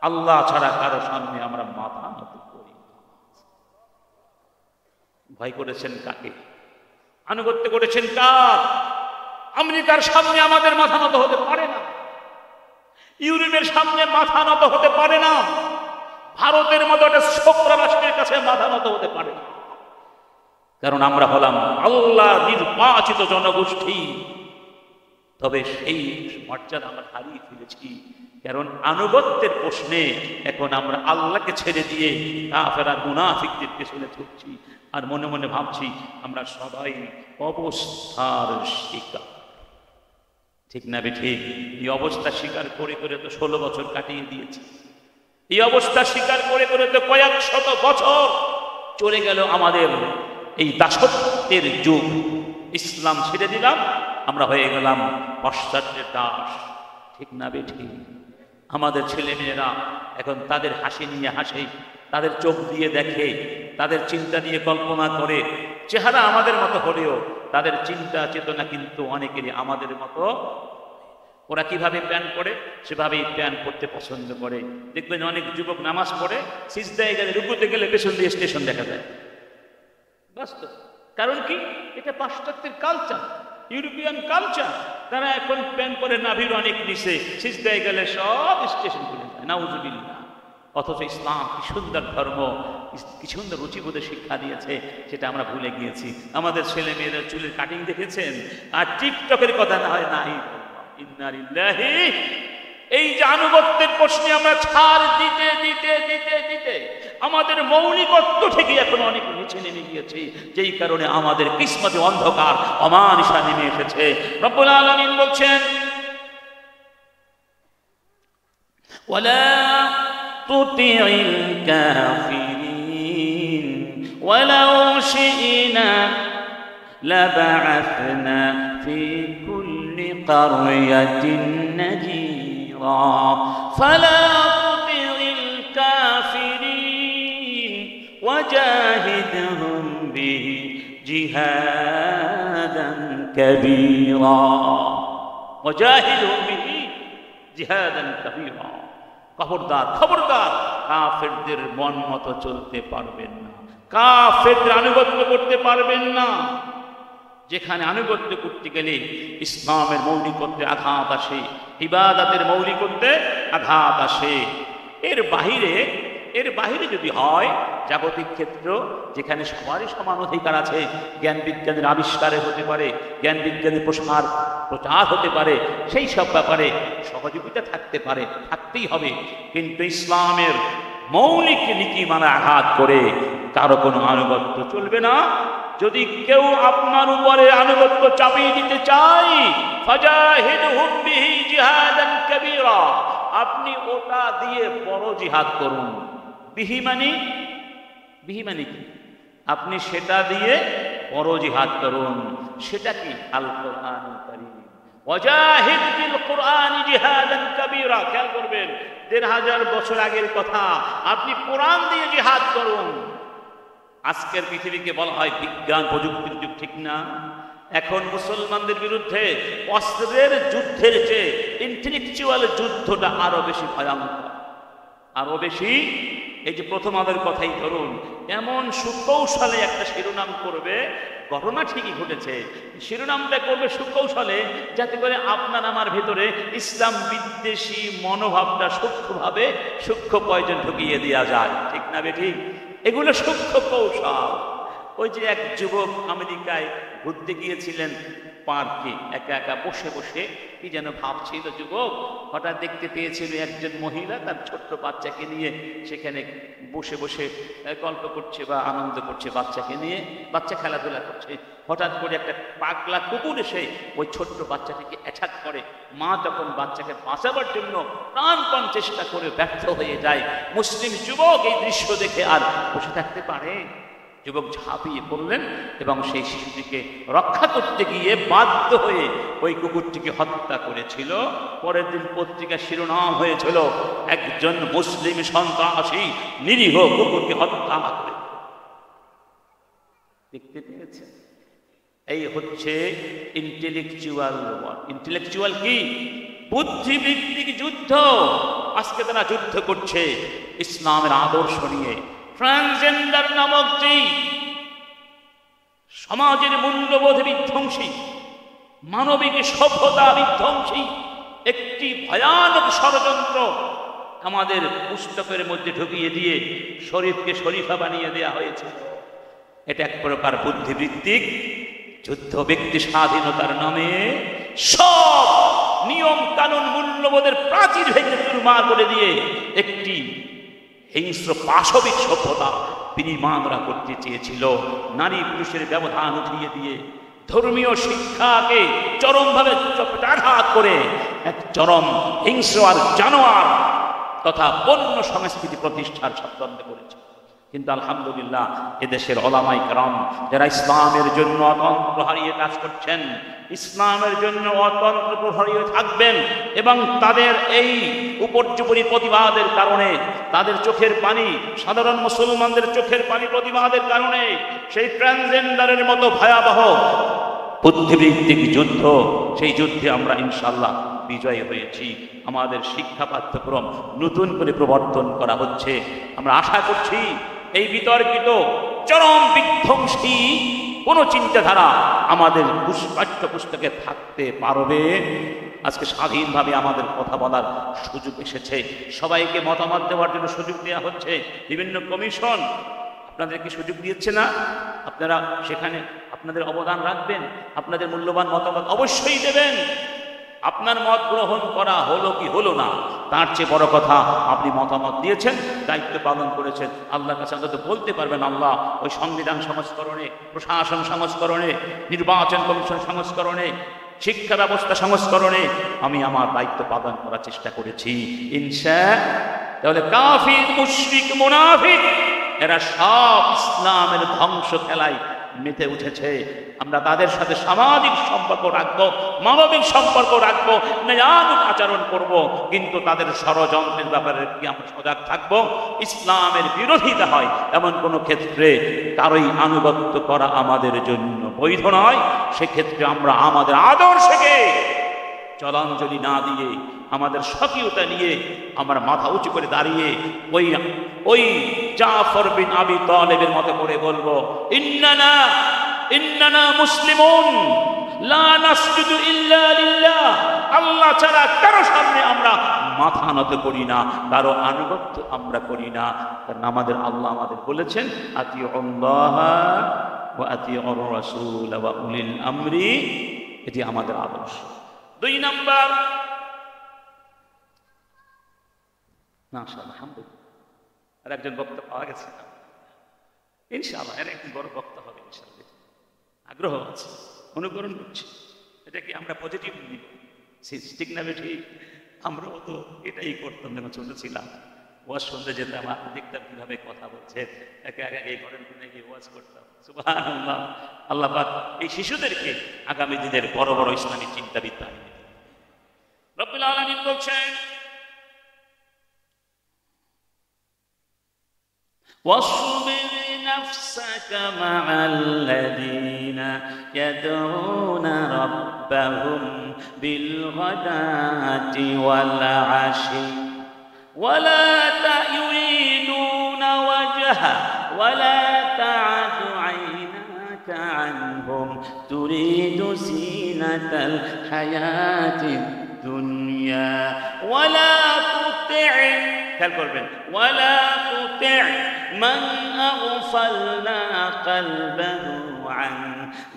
আল্লাহ ছাড়া কারো সামনে আমরা মাথা নত করি না। ভয় করেছেন কাকে? আনুগত্য করেছেন কার? আমেরিকার সামনে আমাদের মাথা নত হতে পারে না, ইউরোপের সামনে মাথা নত হতে পারে না, ভারতের মতো একটা ছোট্ট রাষ্ট্রের কাছে মাথা নত হতে পারে না। কারণ আমরা হলাম আল্লাহ নির্বাচিত জনগোষ্ঠী। তবে সেই মর্যাদা আমরা হারিয়ে ফেলেছি, কারণ আনুগত্যের প্রশ্নে এখন আমরা আল্লাহকে ছেড়ে দিয়ে কাফের মুনাফিকদের পেছনে ছুটছি, আর মনে মনে ভাবছি আমরা সবাই অবস্থার শিকার। ঠিক না বেঠিক? এই অবস্থা স্বীকার করে করে তো 16 বছর কাটিয়ে দিয়েছি। এই অবস্থা স্বীকার করে করে তো কয়েক শত বছর চলে গেল আমাদের এই দাসত্বের যুগ। ইসলাম ছেড়ে দিলাম, আমরা হয়ে গেলাম পাশ্চাত্যের দাস। ঠিক না বেঠিক? আমাদের ছেলে মেয়েরা এখন তাদের হাসি নিয়ে হাসে, তাদের চোখ দিয়ে দেখে, তাদের চিন্তা নিয়ে কল্পনা করে। চেহারা আমাদের মতো হলেও তাদের চিন্তা চেতনা কিন্তু অনেকেরই আমাদের মতো। ওরা কিভাবে প্যান করে সেভাবেই প্যান করতে পছন্দ করে। দেখবেন অনেক যুবক নামাজ পড়ে সিজদায় গেলে, রুকুতে গেলে পেছন দিয়ে স্টেশন দেখা যায়। বাস্তব কারণ কি? এটা পাশ্চাত্যের কালচার, ইউরোপিয়ান কালচার। তারা এখন প্যান করে নাভির অনেক নিচে, সিজদায় গেলে সব স্টেশন খুলে যায়। নাউজুবিল্লাহ। অথচ ইসলাম কি সুন্দর ধর্ম, কি সুন্দর রুচিবোধে শিক্ষা দিয়েছে, সেটা আমরা ভুলে গিয়েছি। আমাদের ছেলে মেয়েদের চুলের কাটিং দেখেছেন? আর টিকটকের কথা না হয় নাই। ইন্না লিল্লাহি। এই যে আনুগত্যের প্রশ্নে আমরা ছাড় দিতে দিতে দিতে দিতে আমাদের মৌলিকত্ব থেকে এখন অনেক নিচে নেমে গিয়েছে, যেই কারণে আমাদের কিসমতে অন্ধকার অমানিসা নেমে এসেছে। রব্বুল আলামিন বলছেন, ওয়ালা তুতিইল কাফিরিন ওয়ালাউ শি'না লাবা'আথনা ফি কুল্লি কারয়াতিন নাযীরা ফালা তুতিইল কাফিরিন ওয়াজাহিদহুম বিহি জিহাদান কাবীরা। ওয়াজাহিদহুম বিহি জিহাদান কাবীরা। খবরদার, খবরদার, কাফেরদের মন মতো চলতে পারবেন না, কাফেরদের আনুগত্য করতে পারবেন না। যেখানে আনুগত্য করতে গেলে ইসলামের মৌলিকত্বে আঘাত আসে, ইবাদতের মৌলিকত্বে আঘাত আসে। এর বাহিরে যদি হয় জাগতিক ক্ষেত্র, যেখানে সবারই সমান অধিকার আছে, জ্ঞান বিজ্ঞানের আবিষ্কারে হতে পারে, জ্ঞান বিজ্ঞানের প্রচার হতে পারে, সেই সব ব্যাপারে সহযোগিতা থাকতে পারে, থাকতেই হবে। কিন্তু ইসলামের মৌলিক নীতিমালা আঘাত করে কারো কোনো আনুগত্য চলবে না। যদি কেউ আপনার উপরে আনুগত্য চাপিয়ে দিতে চায়, ফাজাহিদহুম বিহি জিহাদান কাবীরা, আপনি ওটা দিয়ে বড় জিহাদ করুন। বিহি মানে কি? আপনি সেটা দিয়ে বড় জিহাদ করুন। সেটা কি? আল কোরআনুল কারীম। ওয়াজাহিদ বিল কোরআনি জিহাদান কাবীরা। খেয়াল করবেন, ১৫০০ বছর আগের কথা। আপনি কোরআন দিয়ে জিহাদ করুন। আজকের পৃথিবীকে বলা হয় বিজ্ঞান প্রযুক্তির যুগ, ঠিক না? এখন মুসলমানদের বিরুদ্ধে অস্ত্রের যুদ্ধের চেয়ে ইন্টেলেকচুয়াল যুদ্ধটা আরো বেশি ভয়ঙ্কর, আরো বেশি। এই যে প্রথম আমাদের কথাই ধরুন, এমন সুকৌশলে একটা শিরোনাম করবে, ঘটনা ঠিকই ঘটেছে, শিরোনামটা করবে সুকৌশলে, যাতে করে আপনার আমার ভেতরে ইসলাম বিদ্বেষী মনোভাবটা সূক্ষ্মভাবে সূক্ষ্ম পয়জন ঢুকিয়ে দেওয়া যায়। ঠিক না বেঠিক? এগুলো সূক্ষ্ম কৌশল। ওই যে এক যুবক আমেরিকায় ঘুরতে গিয়েছিলেন, পার্কে একা একা বসে বসে কি যেন ভাবছিল যুবক, হঠাৎ দেখতে পেয়েছিল একজন মহিলা তার ছোট্ট বাচ্চাকে নিয়ে সেখানে বসে বসে গল্প করছে বা আনন্দ করছে, বাচ্চাকে নিয়ে, বাচ্চা খেলাধুলা করছে। হঠাৎ করে একটা পাগলা কুকুর এসে ওই ছোট্ট বাচ্চাটিকে অ্যাটাক করে। মা তখন বাচ্চাকে বাঁচাবার জন্য প্রাণপণ চেষ্টা করে ব্যর্থ হয়ে যায়। মুসলিম যুবক এই দৃশ্য দেখে আর বসে থাকতে পারে? যুবক ঝাঁপিয়ে পড়লেন এবং সেই শিশুটিকে রক্ষা করতে গিয়ে বাধ্য হয়ে ওই কুকুরটিকে হত্যা করেছিল। পরের দিন পত্রিকা শিরোনাম হয়েছিল, একজন মুসলিম সন্ত্রাসী নিরীহ কুকুরকে হত্যা করে। দেখতে পেয়েছে? এই হচ্ছে ইন্টেলেকচুয়াল ওয়ার। ইন্টেলেকচুয়াল কি? বুদ্ধিবৃত্তিক যুদ্ধ। আজকে তারা যুদ্ধ করছে ইসলামের আদর্শ নিয়ে। ট্রান্সজেন্ডার নামক যেই সমাজের মূল্যবোধ বিধ্বংসী, মানবিক সভ্যতা বিধ্বংসী একটি ভয়ানক ষড়যন্ত্র আমাদের পুস্তকের মধ্যে ঢুকিয়ে দিয়ে শরীফকে শরীফা বানিয়ে দেওয়া হয়েছে। এটা এক প্রকার বুদ্ধিবৃত্তিক যুদ্ধ। ব্যক্তি স্বাধীনতার নামে সব নিয়ম কানুন মূল্যবোধের প্রাচীর ভেঙে চুরমার করে দিয়ে একটি হিংস্র পাশবিক সভ্যতা বিনির্মাণরা করতে চেয়েছিল। নারী পুরুষের ব্যবধান উঠিয়ে দিয়ে ধর্মীয় শিক্ষাকে চরমভাবে আঘাত করে এক চরম হিংস্র আর জানোয়ার তথা বন্য সংস্কৃতি প্রতিষ্ঠার চক্রান্ত করেছে। কিন্তু আলহামদুলিল্লাহ এদেশের ওলামায়ে কেরাম যারা ইসলামের জন্য অতন্ত্র হারিয়ে কাজ করছেন, ইসলামের জন্য অতন্ত্র হারিয়ে থাকবেন, এবং তাদের এই উপর্যুপরি প্রতিবাদের কারণে, তাদের চোখের পানি, সাধারণ মুসলমানদের চোখের পানি প্রতিবাদের কারণে সেই ট্রান্সজেন্ডারের মতো ভয়াবহ বুদ্ধিবৃত্তিক যুদ্ধ, সেই যুদ্ধে আমরা ইনশাআল্লাহ বিজয়ী হয়েছি। আমাদের শিক্ষা পাঠ্যক্রম নতুন করে প্রবর্তন করা হচ্ছে। আমরা আশা করছি এই বিতর্কিত চরম বিধ্বংসী কোন চিন্তাধারা আমাদের পাঠ্যপুস্তকে থাকতে পারবে। আজকে স্বাধীনভাবে আমাদের কথা বলার সুযোগ এসেছে, সবাইকে মতামত দেওয়ার জন্য সুযোগ দেওয়া হচ্ছে। বিভিন্ন কমিশন আপনাদেরকে সুযোগ দিচ্ছে না? আপনারা সেখানে আপনাদের অবদান রাখবেন, আপনাদের মূল্যবান মতামত অবশ্যই দেবেন। আপনার মত গ্রহণ করা হলো কি হলো না, তার চেয়ে বড় কথা আপনি মতামত দিয়েছেন, দায়িত্ব পালন করেছেন। আল্লাহর কাছে অন্তত বলতে পারবেন, আল্লাহ ওই সংবিধান সংস্করণে, প্রশাসন সংস্করণে, নির্বাচন কমিশন সংস্করণে, শিক্ষা ব্যবস্থা সংস্করণে আমি আমার দায়িত্ব পালন করার চেষ্টা করেছি। তাহলে কাফির, মুশরিক, মুনাফিক এরা সব ইসলামের ধ্বংস খেলায় মেতে উঠেছে। আমরা তাদের সাথে সামাজিক সম্পর্ক রাখবো, মানবিক সম্পর্ক রাখবো, ন্যায়ানুগ আচরণ করব, কিন্তু তাদের ষড়যন্ত্রের ব্যাপারে কি আমরা সজাগ থাকবো। ইসলামের বিরোধিতা হয় এমন কোনো ক্ষেত্রে কারোই আনুগত্য করা আমাদের জন্য বৈধ নয়। সেক্ষেত্রে আমরা আমাদের আদর্শকে জলাঞ্জলি না দিয়ে, আমাদের স্বকীয়তা নিয়ে আমরা মাথা উঁচু করে দাঁড়িয়ে ওই জাফর বিন আবি তালেবের মতো করে বলবো, ইন্নানা মুসলিমুন লা নাসজুদু ইল্লা লিল্লাহ। আল্লাহ ছাড়া কারো সামনে আমরা মাথা নত করি না, কারো আনুগত্য আমরা করি না। কারণ আমাদের আল্লাহ আমাদের বলেছেন, আতিউল্লাহ ওয়া আতিউর রাসূল ওয়া উলিল আমরি। এটি আমাদের আদর্শ। 2 নাম্বার, আলহামদুলিল্লাহ আর একজন বক্তা পাওয়া গেছে না, ইনশাআল্লাহ এর একজন বড় বক্তা হবে ইনশাআল্লাহ। আগ্রহ আছে, অনুকরণ করছি। এটা কি আমরা পজিটিভ নিব? ঠিক না বেঠিক? আমরাও তো এটাই করতাম যখন ছোট ছিলাম। ওয়াজ শুনতে যেতাম, দেখতাম কিভাবে কথা বলছে, একে একে এই ঘরের কোণে গিয়ে ওয়াজ করতাম। সুবহানাল্লাহ। আল্লাহ পাক এই শিশুদেরকে আগামী দিনের বড় বড় ইসলামী চিন্তাবিদ বানিয়ে দিবেন। রব্বুল আলামিন বলছেন, واصبر نفسك مع الذين يدعون ربهم بالغداة والعشي ولا يريدون وجهه ولا تعد عيناك عنهم تريد زينة الحياة الدنيا ولا تطع মান আগফালনা কলবাহু আন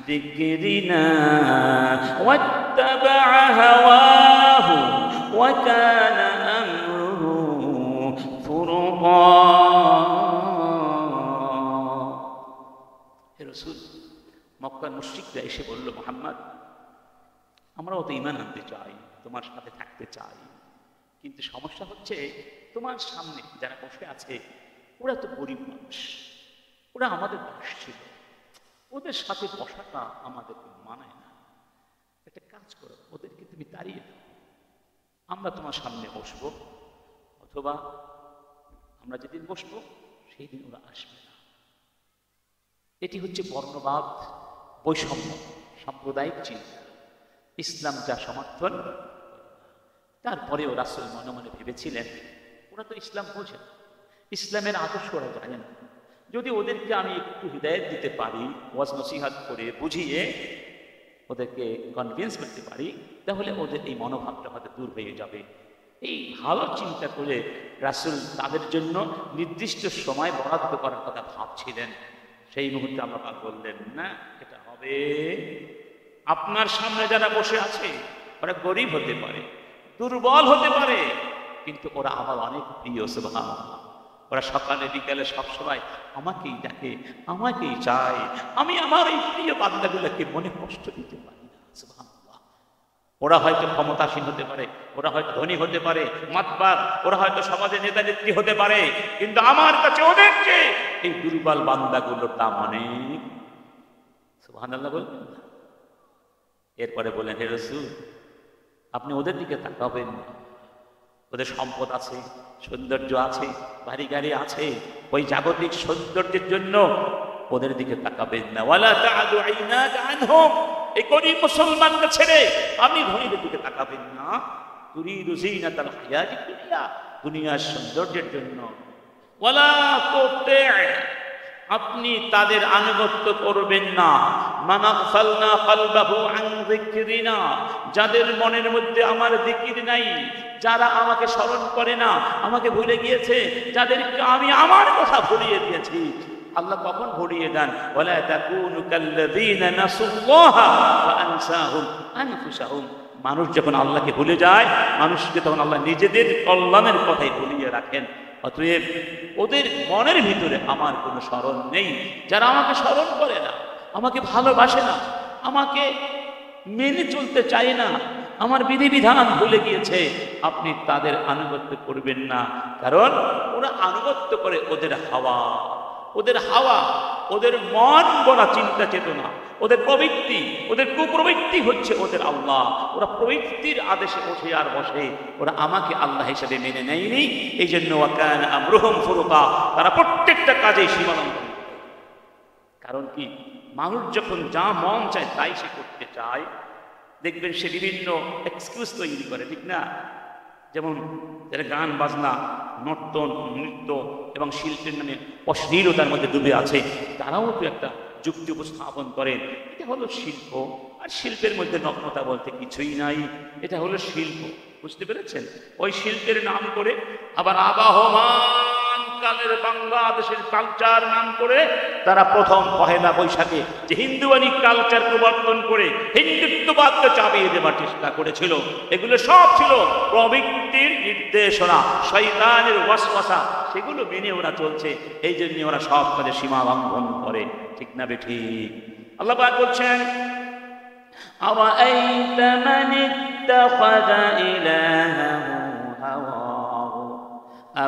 যিকরিনা ওয়াত্তাবা হাওয়াহু ওয়া কানা আমরুহু ফুরতা। হে রাসূল, মক্কার মুশরিকরা এসে বলল, মুহাম্মদ, আমরাও তো ঈমান আনতে চাই, তোমার সাথে থাকতে চাই, কিন্তু সমস্যা হচ্ছে তোমার সামনে যারা বসে আছে ওরা তো গরিব মানুষ, ওরা আমাদের বয়স ছিল, ওদের সাথে বসাটা আমাদেরকে মানায় না। একটা কাজ করো, ওদেরকে তুমি তাড়িয়ে দাও, আমরা তোমার সামনে বসবো, অথবা আমরা যেদিন বসবো সেই দিন ওরা আসবে না। এটি হচ্ছে বর্ণবাদ, বৈষম্য, সাম্প্রদায়িক চিন্তা। ইসলাম যা সমর্থন। তারপরেও রাসূল মনে মনে ভেবেছিলেন ওরা তো ইসলাম বোঝে না, ইসলামের আদর্শ ওরা জানে না। যদি ওদেরকে আমি একটু হিদায়াত দিতে পারি, ওয়াজ নসিহত করে বুঝিয়ে ওদেরকে কনভিন্স করতে পারি, তাহলে ওদের এই মনোভাবটা হয়তো দূর হয়ে যাবে। এই ভালো চিন্তা করে রাসূল তাদের জন্য নির্দিষ্ট সময় বরাদ্দ করার কথা ভাবছিলেন। সেই মুহূর্তে আল্লাহ পাক বললেন, না, এটা হবে। আপনার সামনে যারা বসে আছে ওরা গরিব হতে পারে, দুর্বল হতে পারে, কিন্তু ওরা আমার অনেক প্রিয়। সুবহানাল্লাহ। ওরা সকালে বিকালে সবসময় আমাকেই ডাকে, আমাকেই চায়। আমি আমার এই প্রিয় বান্দাগুলোকে মনে কষ্ট দিতে পারি না। সুবহানাল্লাহ। ওরা হয়তো ক্ষমতাসীন হতে পারে, ওরা হয়তো ধনী হতে পারে, মাতবার, ওরা হয়তো সমাজে নেতা নেত্রী হতে পারে, কিন্তু আমার কাছে ওদেরকে এই দুর্বল বান্দাগুলোর দাম অনেক। সুবহানাল্লাহ বলবেন না? এরপরে বলেন, হে রাসূল, আপনি ওদের দিকে তাকাবেন না। ওদের সম্পদ আছে, সৌন্দর্য আছে, বাড়ি গাড়ি আছে, ওই জাগতিক সৌন্দর্যের জন্য ওদের দিকে তাকাবেন না। ওয়ালা তা'দু আইনাকা আনহুম, এই গরিব মুসলমানকে ছেড়ে আপনি ধনীদের দিকে তাকাবেন না। তুরিদু যিনাতাল হায়াতিদ দুনিয়া, দুনিয়ার সৌন্দর্যের জন্য। ওয়ালা তুতি', আপনি তাদের আনুগত্য করবেন না। মান আগফালনা কলবাহু আন যিকরিনা, যাদের মনের মধ্যে আমার জিকির নাই, যারা আমাকে স্মরণ করে না, আমাকে ভুলে গিয়েছে, যাদেরকে আমি আমার কথা ভুলিয়ে দিয়েছি। আল্লাহ কখন ভুলিয়ে দেন? ওয়ালা তাকুনু কাল্লাযীনা নাসুল্লাহা ফাআনসাহুম আনফুসাহুম। মানুষ যখন আল্লাহকে ভুলে যায়, মানুষকে তখন আল্লাহ নিজেদের কল্যাণের কথাই ভুলিয়ে রাখেন। অতএব ওদের মনের ভিতরে আমার কোনো স্মরণ নেই। যারা আমাকে স্মরণ করে না, আমাকে ভালোবাসে না, আমাকে মেনে চলতে চায় না, আমার বিধিবিধান ভুলে গিয়েছে, আপনি তাদের আনুগত্য করবেন না। কারণ ওরা আনুগত্য করে ওদের হাওয়া, ওদের হাওয়া, ওদের মন গড়া চিন্তা চেতনা, ওদের প্রবৃত্তি, ওদের কুপ্রবৃত্তি হচ্ছে ওদের আল্লাহ। ওরা প্রবৃত্তির আদেশে ওঠে আর বসে, ওরা আমাকে আল্লাহ হিসেবে মেনে নেয়নি। এই জন্য ওয়াকানা আমরুহুম ফুরতা, তারা প্রত্যেকটা কাজেই সীমালঙ্ঘন। কারণ কি, মানুষ যখন যা মন চায় তাই সে করতে চায়, দেখবেন সে বিভিন্ন এক্সকিউজ তৈরি করে, ঠিক না? যেমন যারা গান বাজনা, নর্তন, নৃত্য এবং শিল্পের নামে অশ্লীলতার মধ্যে ডুবে আছে, তারাও তো একটা যুক্তি উপস্থাপন করেন। এটা হলো শিল্প, আর শিল্পের মধ্যে নগ্নতা বলতে কিছুই নাই। এটা হলো শিল্প, বুঝতে পেরেছেন? ওই শিল্পের নাম করে আবার আবাহমান কালের বাংলাদেশের কালচার নাম করে তারা প্রথম পহেলা বৈশাখে যে হিন্দুয়ানি কালচার প্রবর্তন করে হিন্দুত্ববাদকে চাপিয়ে দেওয়ার চেষ্টা করেছিল, এগুলো সব ছিল প্রবৃত্তির নির্দেশনা, শয়তানের ওয়াসওয়াসা, সেগুলো মেনে ওরা চলছে। এই জন্য ওরা সব কাজে সীমা লঙ্ঘন করে, ঠিক না বেঠিক? আল্লাহ পাক বলছেন, আওয়াআইতা মান ইত্তাখাযা ইলাহাহু হাওয়াহু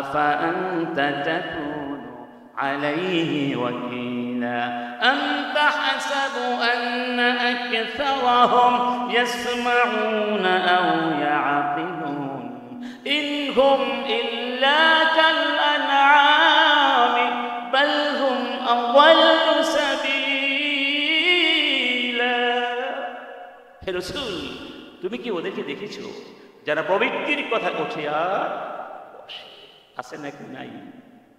আফা আনতা তাকুনু আলাইহি ওয়াকিলা আম তাহসাবু আন্না আকসারাহুম ইয়াসমাউনা আও ইয়াকিলুন ইন হুম ইল্লা কাল আনআমি বাল হুম আযাল্লু সাবিলা। হে রাসূল, তুমি কি ওদেরকে দেখেছো যারা প্রবৃত্তির কথা ওঠে আর বসে? আছে নাকি নাই?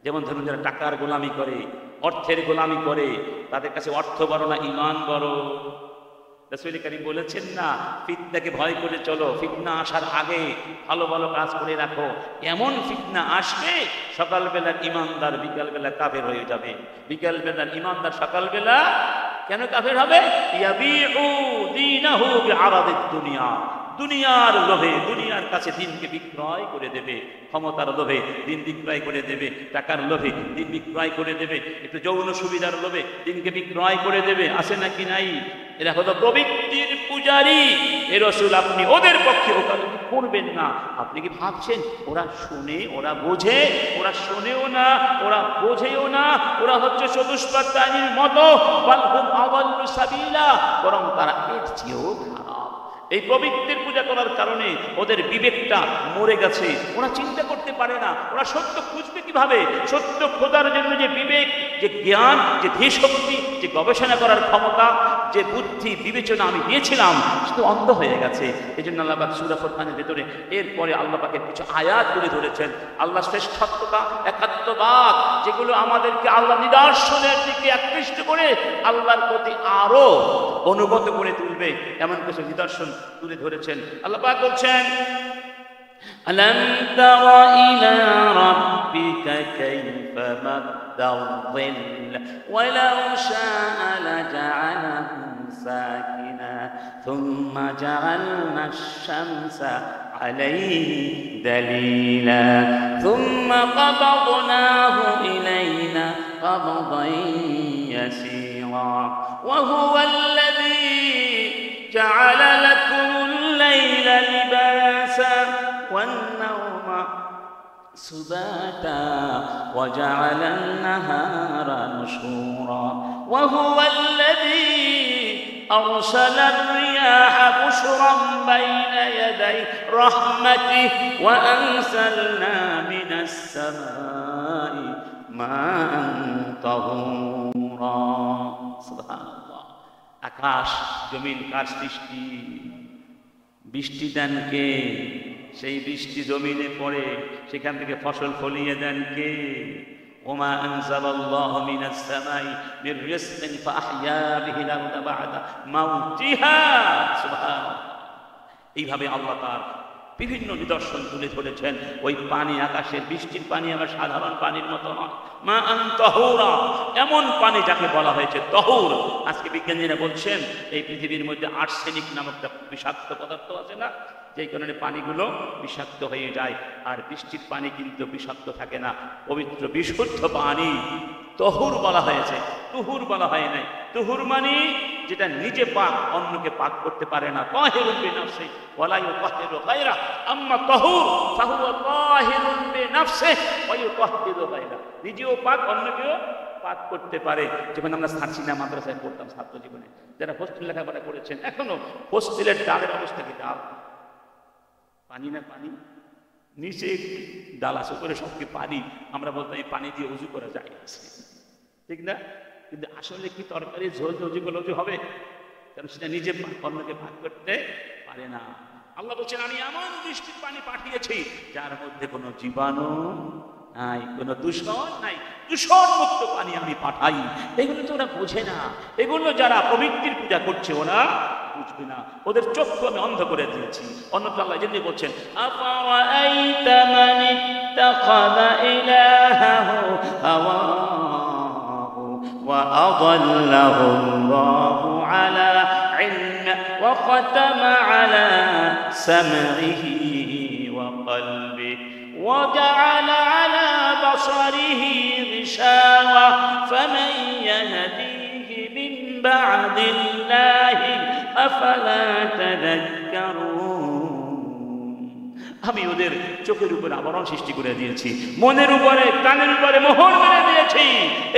যেমন ধরুন, যারা টাকার গোলামি করে, অর্থের গোলামি করে, তাদের কাছে অর্থ বড় না ইমান বড়? রাসূল কারীম বলেছেন না, ফিতনাকে ভয় করে চলো, ফিতনা আসার আগে ভালো ভালো কাজ করে রাখো। এমন ফিতনা আসবে সকালবেলার ইমানদার বিকালবেলা কাফের হয়ে যাবে, বিকালবেলার ইমানদার সকালবেলা কেন কাফের হবে? ইয়াবিউ দীনাহু বিআরাদিদ দুনিয়া, দুনিয়ার লোভে, দুনিয়ার কাছে দিনকে বিক্রয় করে দেবে, ক্ষমতার লোভে দিন বিক্রয় করে দেবে, টাকার লোভে দিন বিক্রয় করে দেবে, একটু যৌন সুবিধার লোভে দিনকে বিক্রয় করে দেবে। আছে নাকি নাই? এরা হলো প্রবৃত্তির পূজারী। এ রাসূল আপনি ওদের পক্ষে ওকালতি করবেন না। আপনি কি ভাবছেন ওরা শুনে, ওরা বোঝে? ওরা শোনেও না, ওরা বোঝেও না, ওরা হচ্ছে চতুষ্পাদ প্রাণীর মতো, বালহুম আযাল্লু সাবিলা, বরং তারা এর চেয়েও খারাপ। এই প্রবৃত্তির পূজা করার কারণে ওদের বিবেকটা মরে গেছে, ওরা চিন্তা করতে পারে না। ওরা সত্য খুঁজবে কিভাবে? সত্য খোঁজার জন্য যে বিবেক, যে জ্ঞান, যে ধীশক্তি, যে গবেষণা করার ক্ষমতা, যে বুদ্ধি বিবেচনা আমি দিয়েছিলাম, শুধু অন্ধ হয়ে গেছে। এই জন্য আল্লাহ পাক সূরা ফুরকানের ভেতরে এরপরে আল্লাহ পাকের কিছু আয়াত তুলে ধরেছেন। আল্লাহ শ্রেষ্ঠত্বতা, একাত্মবাদ, যেগুলো আমাদেরকে আল্লাহ নিদর্শনের দিকে আকৃষ্ট করে আল্লাহর প্রতি আরো অনুগত করে তুলবে, এমন কিছু নিদর্শন তুলে ধরেছেন। আল্লাহ পাক বলছেন, আলাম তারা ইলা রাব্বিকা কাইফা মাদ্দাল ওয়ালাউ শাআ লাজআলাহু সাকিনা থুম্মা জাআলনাশ শামসা আলাইহি দালিলা থুম্মা কাবাদনাহু ইলাইনা কাবদান ইয়াসীরা ওয়া হুয়াল্লাযী جعل لكم الليل لباسا والنوم سباتا وجعل النهار نشورا وهو الذي أرسل الرياح بشرا بين يدي رحمته وأنزلنا من السماء ماء طهورا سبحان الله। আকাশ জমিন কার সৃষ্টি? বৃষ্টি দেন কে? সেই বৃষ্টি জমিনে পড়ে, সেখান থেকে ফসল ফলিয়ে দেন কে? ওমা আনজালাল্লাহু মিনাস সামাই মির রিজকিন ফাআহইয়া বিহিল আরদা বা'দা মাউতিহা। সুবহানাল্লাহ। এইভাবে আল্লাহ তার বিভিন্ন নিদর্শন তুলে ধরেছেন। ওই পানি, আকাশের বৃষ্টির পানি আবার সাধারণ পানির মতো নয়, মা আন তাহুরা, এমন পানি যাকে বলা হয়েছে তহুর। আজকে বিজ্ঞানীরা বলছেন এই পৃথিবীর মধ্যে আর্সেনিক নামক একটা বিষাক্ত পদার্থ আছে না, যেই কারণে পানিগুলো বিষাক্ত হয়ে যায়। আর বৃষ্টির পানি কিন্তু বিষাক্ত থাকে না, পবিত্র বিশুদ্ধ পানি তহুর বলা হয়েছে, তুহুর বলা হয় নাই। তুহুর মানে যেটা নিজে পাক, অন্যকে পাক করতে পারে না। তাহিরুন বিনাফসিহি ওয়ালা ইউতাহহিরু গায়রা, আম্মা তাহুর ফাহুয়া তাহিরুন বিনাফসিহি ওয়া ইউতাহহিরু গায়রা। নিজেও পাক, অন্যকেও পাক করতে পারে। যখন আমরা সার্সিনা মাদ্রাসায় পড়তাম ছাত্র জীবনে, যারা হোস্টেল লেখাপড়া করেছেন, এখনো হোস্টেলের ডালের অবস্থা কি? ডাল পানি না পানি, নিচে ডাল আসো করে সবকে পানি। আমরা বলতাম এই পানি দিয়ে উজু করা যায়, ঠিক না? কিন্তু আসলে কি তরকারি ঝোল উজু করলে উজু হবে? কারণ সেটা নিজে অন্যকে ভাগ করতে পারে না। আল্লাহ বলছেন, আমি এমন বৃষ্টির পানি পাঠিয়েছি যার মধ্যে কোনো জীবাণু নাই, কোনো দূষণ নাই, দূষণ মুক্ত পানি আমি পাঠাই। এগুলো তো ওরা বোঝে না। এগুলো যারা প্রবৃত্তির পূজা করছে ওরা বুঝবে না, ওদের চক্ষু আমি অন্ধ করে দিয়েছি। অন্যত্র আল্লাহ যেমনি বলছেন, আফারাআইতা মান ইত্তাখাযা ইলাহাহু হাওয়াহু ওয়া আযাল্লাহু আল্লাহু আলা ইলমি ওয়া খাতামা আলা সামইহি ওয়া কলবিহি ওয়া জাআলা আলা বাসারিহি গিশাওয়া ফামান ইয়াহদিহি মিন বা'দিল্লাহি আফালা তাযাক্কারুন। আমি ওদের চোখের উপরে আবরণ সৃষ্টি করে দিয়েছি, মনের উপরে, কানের উপরে মোহর মেরে দিয়েছি।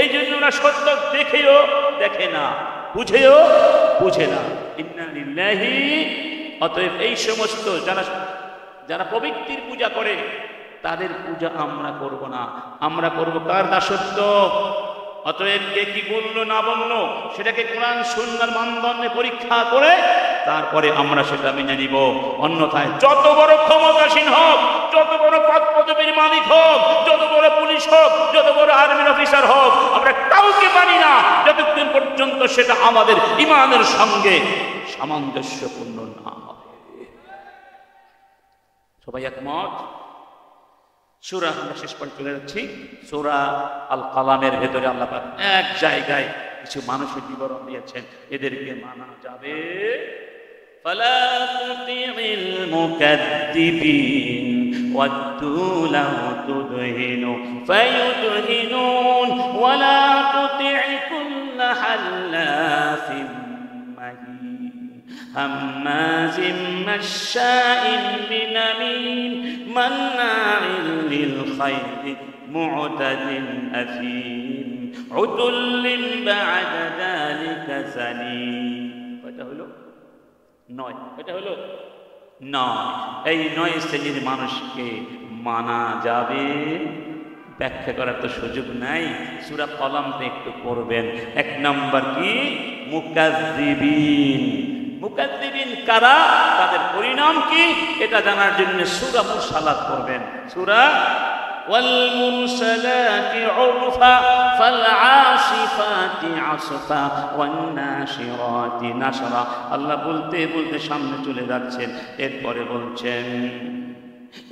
এই জন্য ওরা সত্য দেখেও দেখে না, বুঝেও বুঝে না। ইন্না লিল্লাহি। অতএব এই সমস্ত যারা প্রবৃত্তির পূজা করে তাদের পূজা আমরা করব না, আমরা করব কার দাসত্ব। অতএব কে কি বললো না বললো সেটাকে কোরআন সুন্নাহর মানদণ্ডে পরীক্ষা করে তারপরে আমরা সেটা মেনে নিব। অন্যথায় যত বড় ক্ষমতাসীন হোক, যত বড় পদ পদবীর মালিক হোক, যত বড় পুলিশ হোক, যত বড় আর্মির অফিসার হোক, আমরা কাউকে মানি না যতক্ষণ পর্যন্ত সেটা আমাদের ঈমানের সঙ্গে সামঞ্জস্যপূর্ণ না হবে। সবাই একমত? সূরা আমরা শেষ পর্যন্ত চলে যাচ্ছি। সূরা আল কালামের ভেতরে আল্লাহ পাক এক জায়গায় কিছু মানুষের বিবরণ দিয়েছেন, এদেরকে মানা যাবে। ফালা তুতি'ল মুকাদ্দিবিন ওয়াদ্দু লাউ তুদহিনু ফায়ুদহিনুন ওয়ালা তুতি' কুল্লা হাল্লাফিন মাহিন হাম্মাজিম মাশশাইন বিনামিম মান্না'ইল লিল খায়রি মু'তাদিন আফীম উতুল্লিন বা'দা যালিকা যানিম। কয়টা হলো? 9। এটা হলো 9। এই 9 শ্রেণীর মানুষকে মানা যাবে। ব্যাখ্যা করার তো সুযোগ নাই, সূরা কলমতে একটু পড়বেন। 1 নম্বর কি? মুকাজ্জিবিন। মুকাজ্জিবিন কারা, তাদের পরিণাম কি, এটা জানার জন্য সূরা মুরসালাত পড়বেন। সূরা والمرسلات عرفا فالعاصفات عصفا والناشرات نشرا। আল্লাহ বলতে বলতে সামনে চলে যাচ্ছেন, এরপরে বলছেন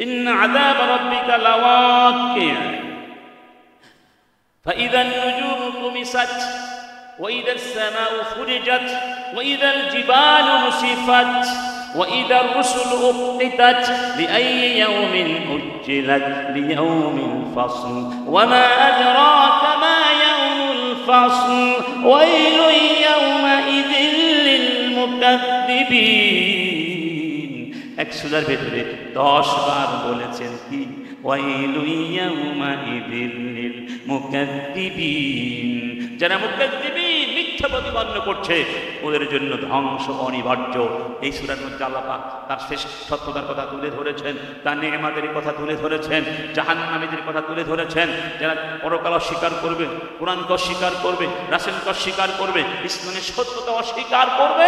ইন্না আযাব রাব্বিকা লাওয়াকি فإذا النجوم طمست وإذا السماء فرجت وإذا الجبال نسفت وإذا الرسل أقتت لأي يوم أجلت ليوم الفصل وما أدراك ما يوم الفصل ويل يومئذ للمكذبين। এক সূরার ভেতরে 10 বার বলেছেন কি? ওয়াইলু ইয়াউমাইযিল লিল মুকাদ্দিবিন। যারা মুকাদ্দিবিন, মিথ্যা প্রতিপন্ন করছে, ওদের জন্য ধ্বংস অনিবার্য। এই সূরার মধ্যে আল্লাহ পাক তার শেষ সত্যতার কথা তুলে ধরেছেন, তার নেয়ামতের কথা তুলে ধরেছেন, জাহান্নামীদের কথা তুলে ধরেছেন। যারা পরকাল অস্বীকার করবে, কোরআনকে অস্বীকার করবে, রাসূলকে অস্বীকার করবে, ইসলামের সত্যতা অস্বীকার করবে,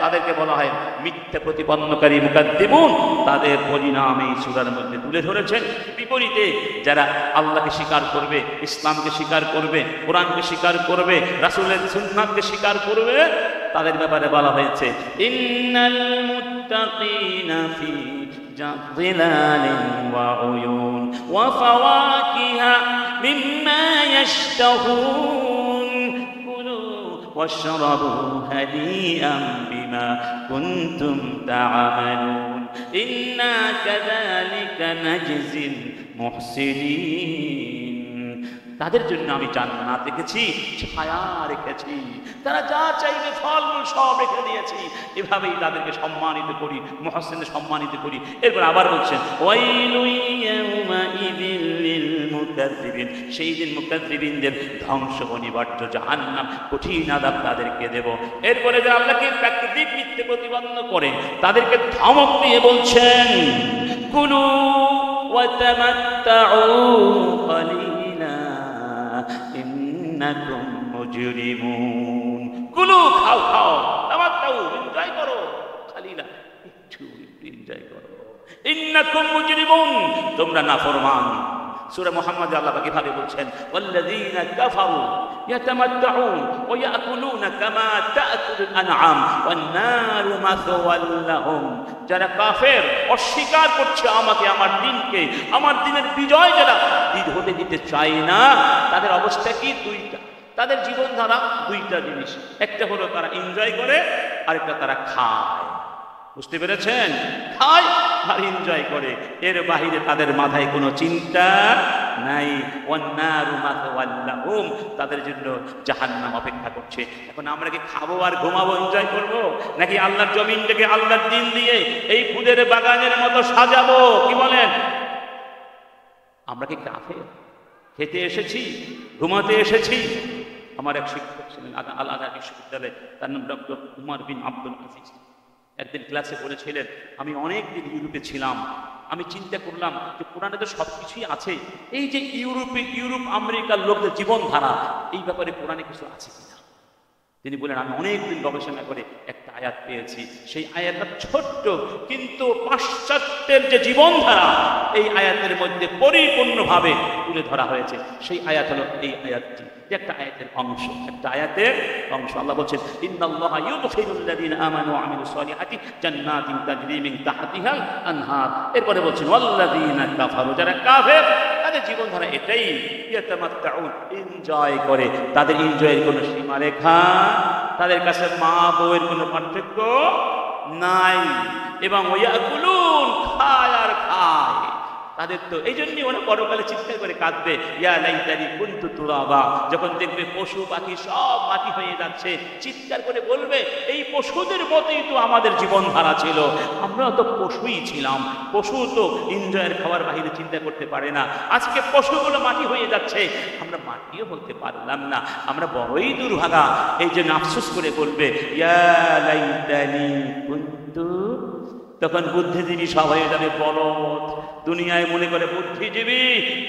তাদেরকে বলা হয় মিথ্যা প্রতিপন্নকারী মুকাদ্দিবুন। তাদের পরিণাম এই সূরার মধ্যে তুলে ধরেছেন। বিপরীতে যারা আল্লাহকে স্বীকার করবে, ইসলামকে স্বীকার করবে, কোরআনকে স্বীকার করবে, রাসূলের সুন্নাতকে স্বীকার করবে, তাদের ব্যাপারে বলা হয়েছে ইন্নাল মুত্তাকিনা ফি জিলালিন ওয়া উয়ুন ওয়া ফাওয়াকিহা মিম্মা ইয়াশতাহুন কুলু ওয়াশরাবু হানিআন বিমা কুনতুম তা'মালুন ইন্না কাযালিকা নাজজিল মুহসিনিন। তাদের জন্য আমি জান্নাত রেখেছি, ছায়া রেখেছি, তারা যা চাইবে ফলমূল সব রেখে দিয়েছি। এভাবেই তাদেরকে সম্মানিত করি, মুহসিনদের সম্মানিত করি। এরপর আবার বলছেন ওয়াইলু ইয়াউমাইযিল লিল মুকাজ্জিবিন। সেই দিন মুকাজ্জিবিনদের ধ্বংস অনিবার্য, জাহান্নাম, কঠিন আযাব তাদেরকে দেব। এরপরে যারা আল্লাহকে প্রাকৃতিক মিথ্যে প্রতিপন্ন করে, তাদেরকে ধমক দিয়ে বলছেন কুলু ওয়া তামাত্তাউ কালিলা ইন্নাকুম মুজরিমুন। কুলু, খাও খাও, তামাত্তাউ, এনজয় করো, কালিলা, একটু এনজয় করো, ইন্নাকুম মুজরিমুন, তোমরা নাফরমান। সূরা মুহাম্মদে আল্লাহ পাক এভাবে বলছেন ওয়াল্লাযীনা কাফারু ইয়াতামাত্তাউন ওয়া ইয়াকুলুনা কামা তা'কুলুল আনআম ওয়ান নারু মাসওয়াল লাহুম। যারা কাফের, অস্বীকার করছে আমাকে, আমার দিনকে, আমার দিনের বিজয় যারা হতে দিতে চায় না, তাদের অবস্থা কি? 2টা। তাদের জীবনধারা 2টা জিনিস। একটা হলো তারা এনজয় করে, আরেকটা তারা খায়। বুঝতে পেরেছেন? খায় আর এনজয় করে, এর বাহিরে তাদের মাথায় কোনো চিন্তা নাই। ওয়ান্নারু মাসওয়াল লাহুম, তাদের জন্য জাহান্নাম অপেক্ষা করছে। এখন আমরা কি খাবো আর ঘুমাবো, এনজয় করবো, নাকি আল্লাহর জমিনটাকে আল্লাহর দিন দিয়ে এই ফুলের বাগানের মতো সাজাবো? কি বলেন? আমরা কি কাফের? খেতে এসেছি, ঘুমাতে এসেছি। আমার এক শিক্ষক ছিলেন আল আজহার বিশ্ববিদ্যালয়ে, তার নাম ডক্টর উমর বিন আব্দুল আজিজ। একদিন ক্লাসে বলেছিলেন, আমি অনেক দিন ইউরোপে ছিলাম, আমি চিন্তা করলাম যে কোরআনে তো সব কিছুই আছে, এই যে ইউরোপ আমেরিকার লোকদের জীবনধারা, এই ব্যাপারে কোরআনে কিছু আছে কিনা। তিনি বলেন, আমি অনেকদিন গবেষণা করে একটা আয়াত পেয়েছি, সেই আয়াতটা ছোট্ট, কিন্তু পাশ্চাত্যের যে জীবনধারা এই আয়াতের মধ্যে পরিপূর্ণভাবে তুলে ধরা হয়েছে। সেই আয়াত হলো এই আয়াতটি, যে একটা আয়াতের অংশ, একটা আয়াতের অংশ। আল্লাহ বলছেন, ইন্নাল্লাহা ইউদখিলুল্লাযীনা আমানু ওয়া আমিলুস সালিহাতি জান্নাতিন তাজরি মিন তাহতিহাল আনহার। এরপরে বলছেন, ওয়াল্লাযীনা কাফারু, যারা কাফের তাদের জীবনধারা এটাই, ইয়াতামাত্তাউন, এনজয় করে, তাদের এনজয়ের কোনো সীমারেখা, তাদের কাছে মা বউয়ের কোনো পার্থক্য নাই, এবং ওয়াকুলুন, খায় আর খায়। তাদের তো এই জন্যই ওরা পরকালে চিৎকার করে কাঁদবে, ইয়া লাইতানি কুনতু তুরাবা, যখন দেখবে পশু পাখি সব মাটি হয়ে যাচ্ছে, চিৎকার করে বলবে, এই পশুদের মতোই তো আমাদের জীবনধারা ছিল, আমরা তো পশুই ছিলাম। পশু তো এনজয়ের খাওয়ার বাহিরে চিন্তা করতে পারে না, আজকে পশুগুলো মাটি হয়ে যাচ্ছে, আমরা মাটিও বলতে পারলাম না, আমরা বড়ই দুর্ভাগা। এই যে আফসোস করে বলবে, ইয়া লাইতানি কুনতু, তখন বুদ্ধিজীবী সব হয়ে যাবে বলদ, দুনিয়ায় মনে করে বুদ্ধিজীবী।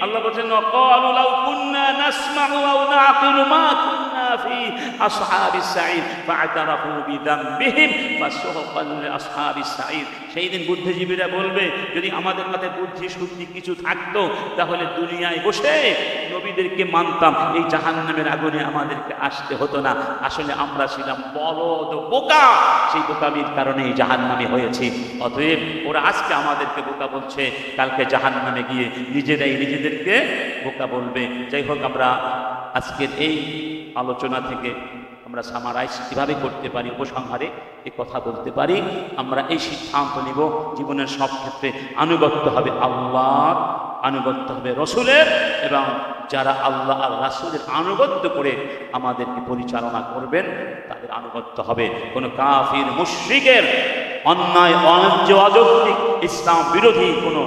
আল্লাহ বলছেন, ক্বালু লাউ কুন্না নাসমাউ আও নাআকিলু মা কুন্না ফি আসহাবিস সাঈর ফা'তারাফু বিযামবিহিম ফাসুহকান লিআসহাবিস সাঈর। সেই দিন বুদ্ধিজীবীরা বলবে, যদি আমাদের কাছে বুদ্ধি শুদ্ধি কিছু থাকতো তাহলে দুনিয়ায় বসে নবীদেরকে মানতাম, এই জাহান্নামের আগুনে আমাদেরকে আসতে হতো না। আসলে আমরা ছিলাম বলদ, বোকা, সেই বোকামির কারণে এই জাহান্নামে হয়েছি। অতএব ওরা আজকে আমাদেরকে বোকা বলছে, কালকে জাহান্নামে গিয়ে নিজেরাই নিজেদেরকে বোকা বলবে। যাই হোক, আমরা আজকের এই আলোচনা থেকে আমরা সামারাইজ কিভাবে করতে পারি, উপসংহারে এই কথা বলতে পারি, আমরা এই সিদ্ধান্ত নিব, জীবনের সব ক্ষেত্রে আনুগত্য হবে আল্লাহর, আনুগত্য হবে রসুলের, এবং যারা আল্লাহ আর রাসূলের আনুগত্য করে আমাদেরকে পরিচালনা করবেন তাদের আনুগত্য হবে। কোনো কাফির মুশরিকের অন্যায়, অন্যায্য, অযৌক্তিক, ইসলাম বিরোধী কোনো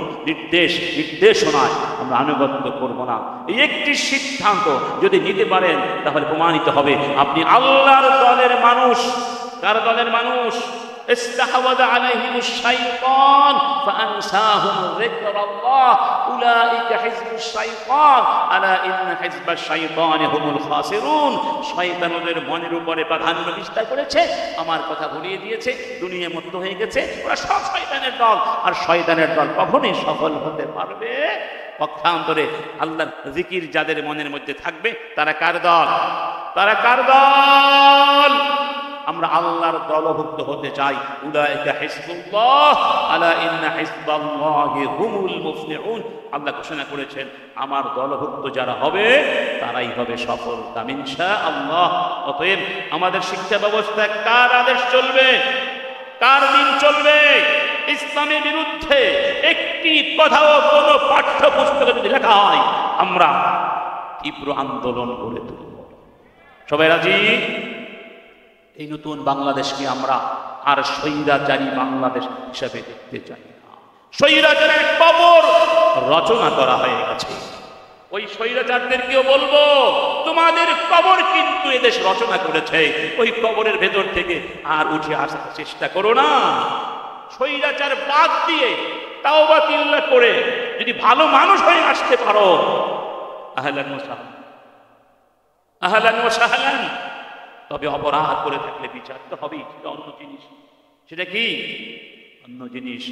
নির্দেশনায় আমরা আনুগত্য করব না। এই একটি সিদ্ধান্ত যদি নিতে পারেন তাহলে প্রমাণিত হবে আপনি আল্লাহর দলের মানুষ। কার দলের মানুষ? استحوذ عليهم الشيطان فأنساهم ذكر الله أولئك حزب الشيطان ألا إن حزب الشيطان هم الخاسرون। শয়তান ওদের মনের উপরে প্রাধান্য বিস্তার করেছে, আমার কথা ভুলিয়ে দিয়েছে, দুনিয়া মুক্ত হয়ে গেছে, ওরা সব শয়তানের দল। আর শয়তানের দল কখনোই সফল হতে পারবে? পক্ষান্তরে আল্লাহর জিকির যাদের মনের মধ্যে থাকবে তারা কার দল? তারা কার দল? আমরা আল্লাহর দলভুক্ত হতে চাই। উলাইকা হিজবুল্লাহ আলা ইন্না হিজবাল্লাহি হুমুল মুফলিহুন। আল্লাহ ঘোষণা করেছেন, আমার দলভুক্ত যারা হবে তারাই হবে সফল কাম ইনশাআল্লাহ। অতএব আমাদের শিক্ষা ব্যবস্থায় কার আদেশ চলবে, কার দিন চলবে? ইসলামের বিরুদ্ধে একটি কথাও কোনো পাঠ্যপুস্তকে যদি লেখা হয় আমরা তীব্র আন্দোলন গড়ে তুলব। সবাই রাজি? এই নতুন বাংলাদেশকে আমরা আর স্বৈরাচারী বাংলাদেশ হিসাবে দেখতে চাই না। স্বৈরাচারের কবর রচনা করা হয়ে গেছে। ওই স্বৈরাচারদেরকেও বলবো, তোমাদের কবর কিন্তু এদেশ রচনা করেছে, ওই কবরের ভেতর থেকে আর উঠে আসার চেষ্টা করো না। স্বৈরাচার বাদ দিয়ে তাওবা তিল্লা করে যদি ভালো মানুষ হয়ে আসতে পারো, আহলান ওয়া সাহলান, আহলান ওয়া সাহলান। তবে অপরাধ করে থাকলে বিচার তো হবেই, সেটা অন্য জিনিস। সেটা কি? অন্য জিনিস।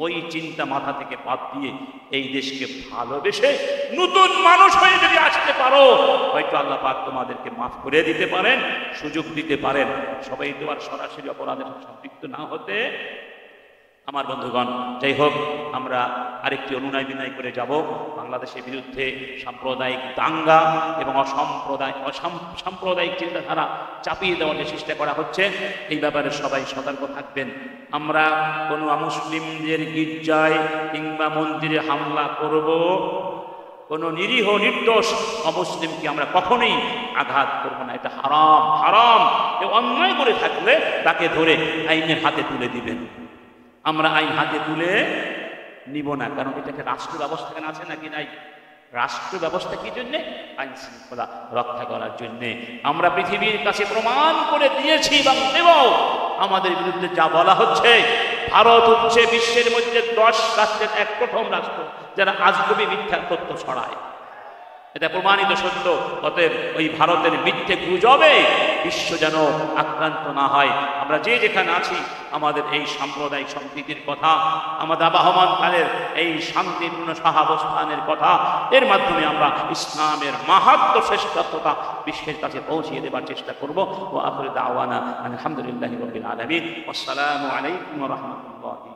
ওই চিন্তা মাথা থেকে বাদ দিয়ে এই দেশকে ভালোবেসে নতুন মানুষ হয়ে যদি আসতে পারো, হয়তো আল্লাহ পাক তোমাদেরকে মাফ করে দিতে পারেন, সুযোগ দিতে পারেন। সবাই তো আর সরাসরি অপরাধের সম্পৃক্ত না হতে। আমার বন্ধুগণ, যাই হোক, আমরা আরেকটি অনুনয় বিনয় করে যাব। বাংলাদেশের বিরুদ্ধে সাম্প্রদায়িক দাঙ্গা এবং অসাম্প্রদায়িক চিন্তাধারা চাপিয়ে দেওয়ার চেষ্টা করা হচ্ছে, এই ব্যাপারে সবাই সতর্ক থাকবেন। আমরা কোনো মুসলিমদের গির্জায় কিংবা মন্দিরে হামলা করব, কোনো নিরীহ নির্দোষ অমুসলিমকে আমরা কখনোই আঘাত করব না। এটা হারাম, হারাম। কেউ অন্যায় করে থাকলে তাকে ধরে আইনের হাতে তুলে দিবেন। আমরা আইন হাতে তুলে নিব না, কারণ এটাকে রাষ্ট্র ব্যবস্থা আছে নাকি নাই? রাষ্ট্র ব্যবস্থা কি জন্যে? আইন শৃঙ্খলা রক্ষা করার জন্যে। আমরা পৃথিবীর কাছে প্রমাণ করে দিয়েছি এবং দেব, আমাদের বিরুদ্ধে যা বলা হচ্ছে। ভারত হচ্ছে বিশ্বের মধ্যে 10 রাষ্ট্রের এক প্রথম রাষ্ট্র যারা আজগবি মিথ্যা তথ্য ছড়ায়। এটা প্রমাণিত সত্য। অতএব ওই ভারতের মিথ্যে গুজবে বিশ্ব যেন আক্রান্ত না হয়। আমরা যে যেখানে আছি আমাদের এই সাম্প্রদায়িক সম্প্রীতির কথা, আমাদের আবহমানকালের এই শান্তিপূর্ণ সহাবস্থানের কথা, এর মাধ্যমে আমরা ইসলামের মাহাত্ম্য শ্রেষ্ঠত্বতা বিশ্বের কাছে পৌঁছিয়ে দেবার চেষ্টা করব। ওয়া আখিরু দাওয়ানা আলহামদুলিল্লাহি রাব্বিল আলামিন। আসসালামু আলাইকুম ওয়া রাহমাতুল্লাহি।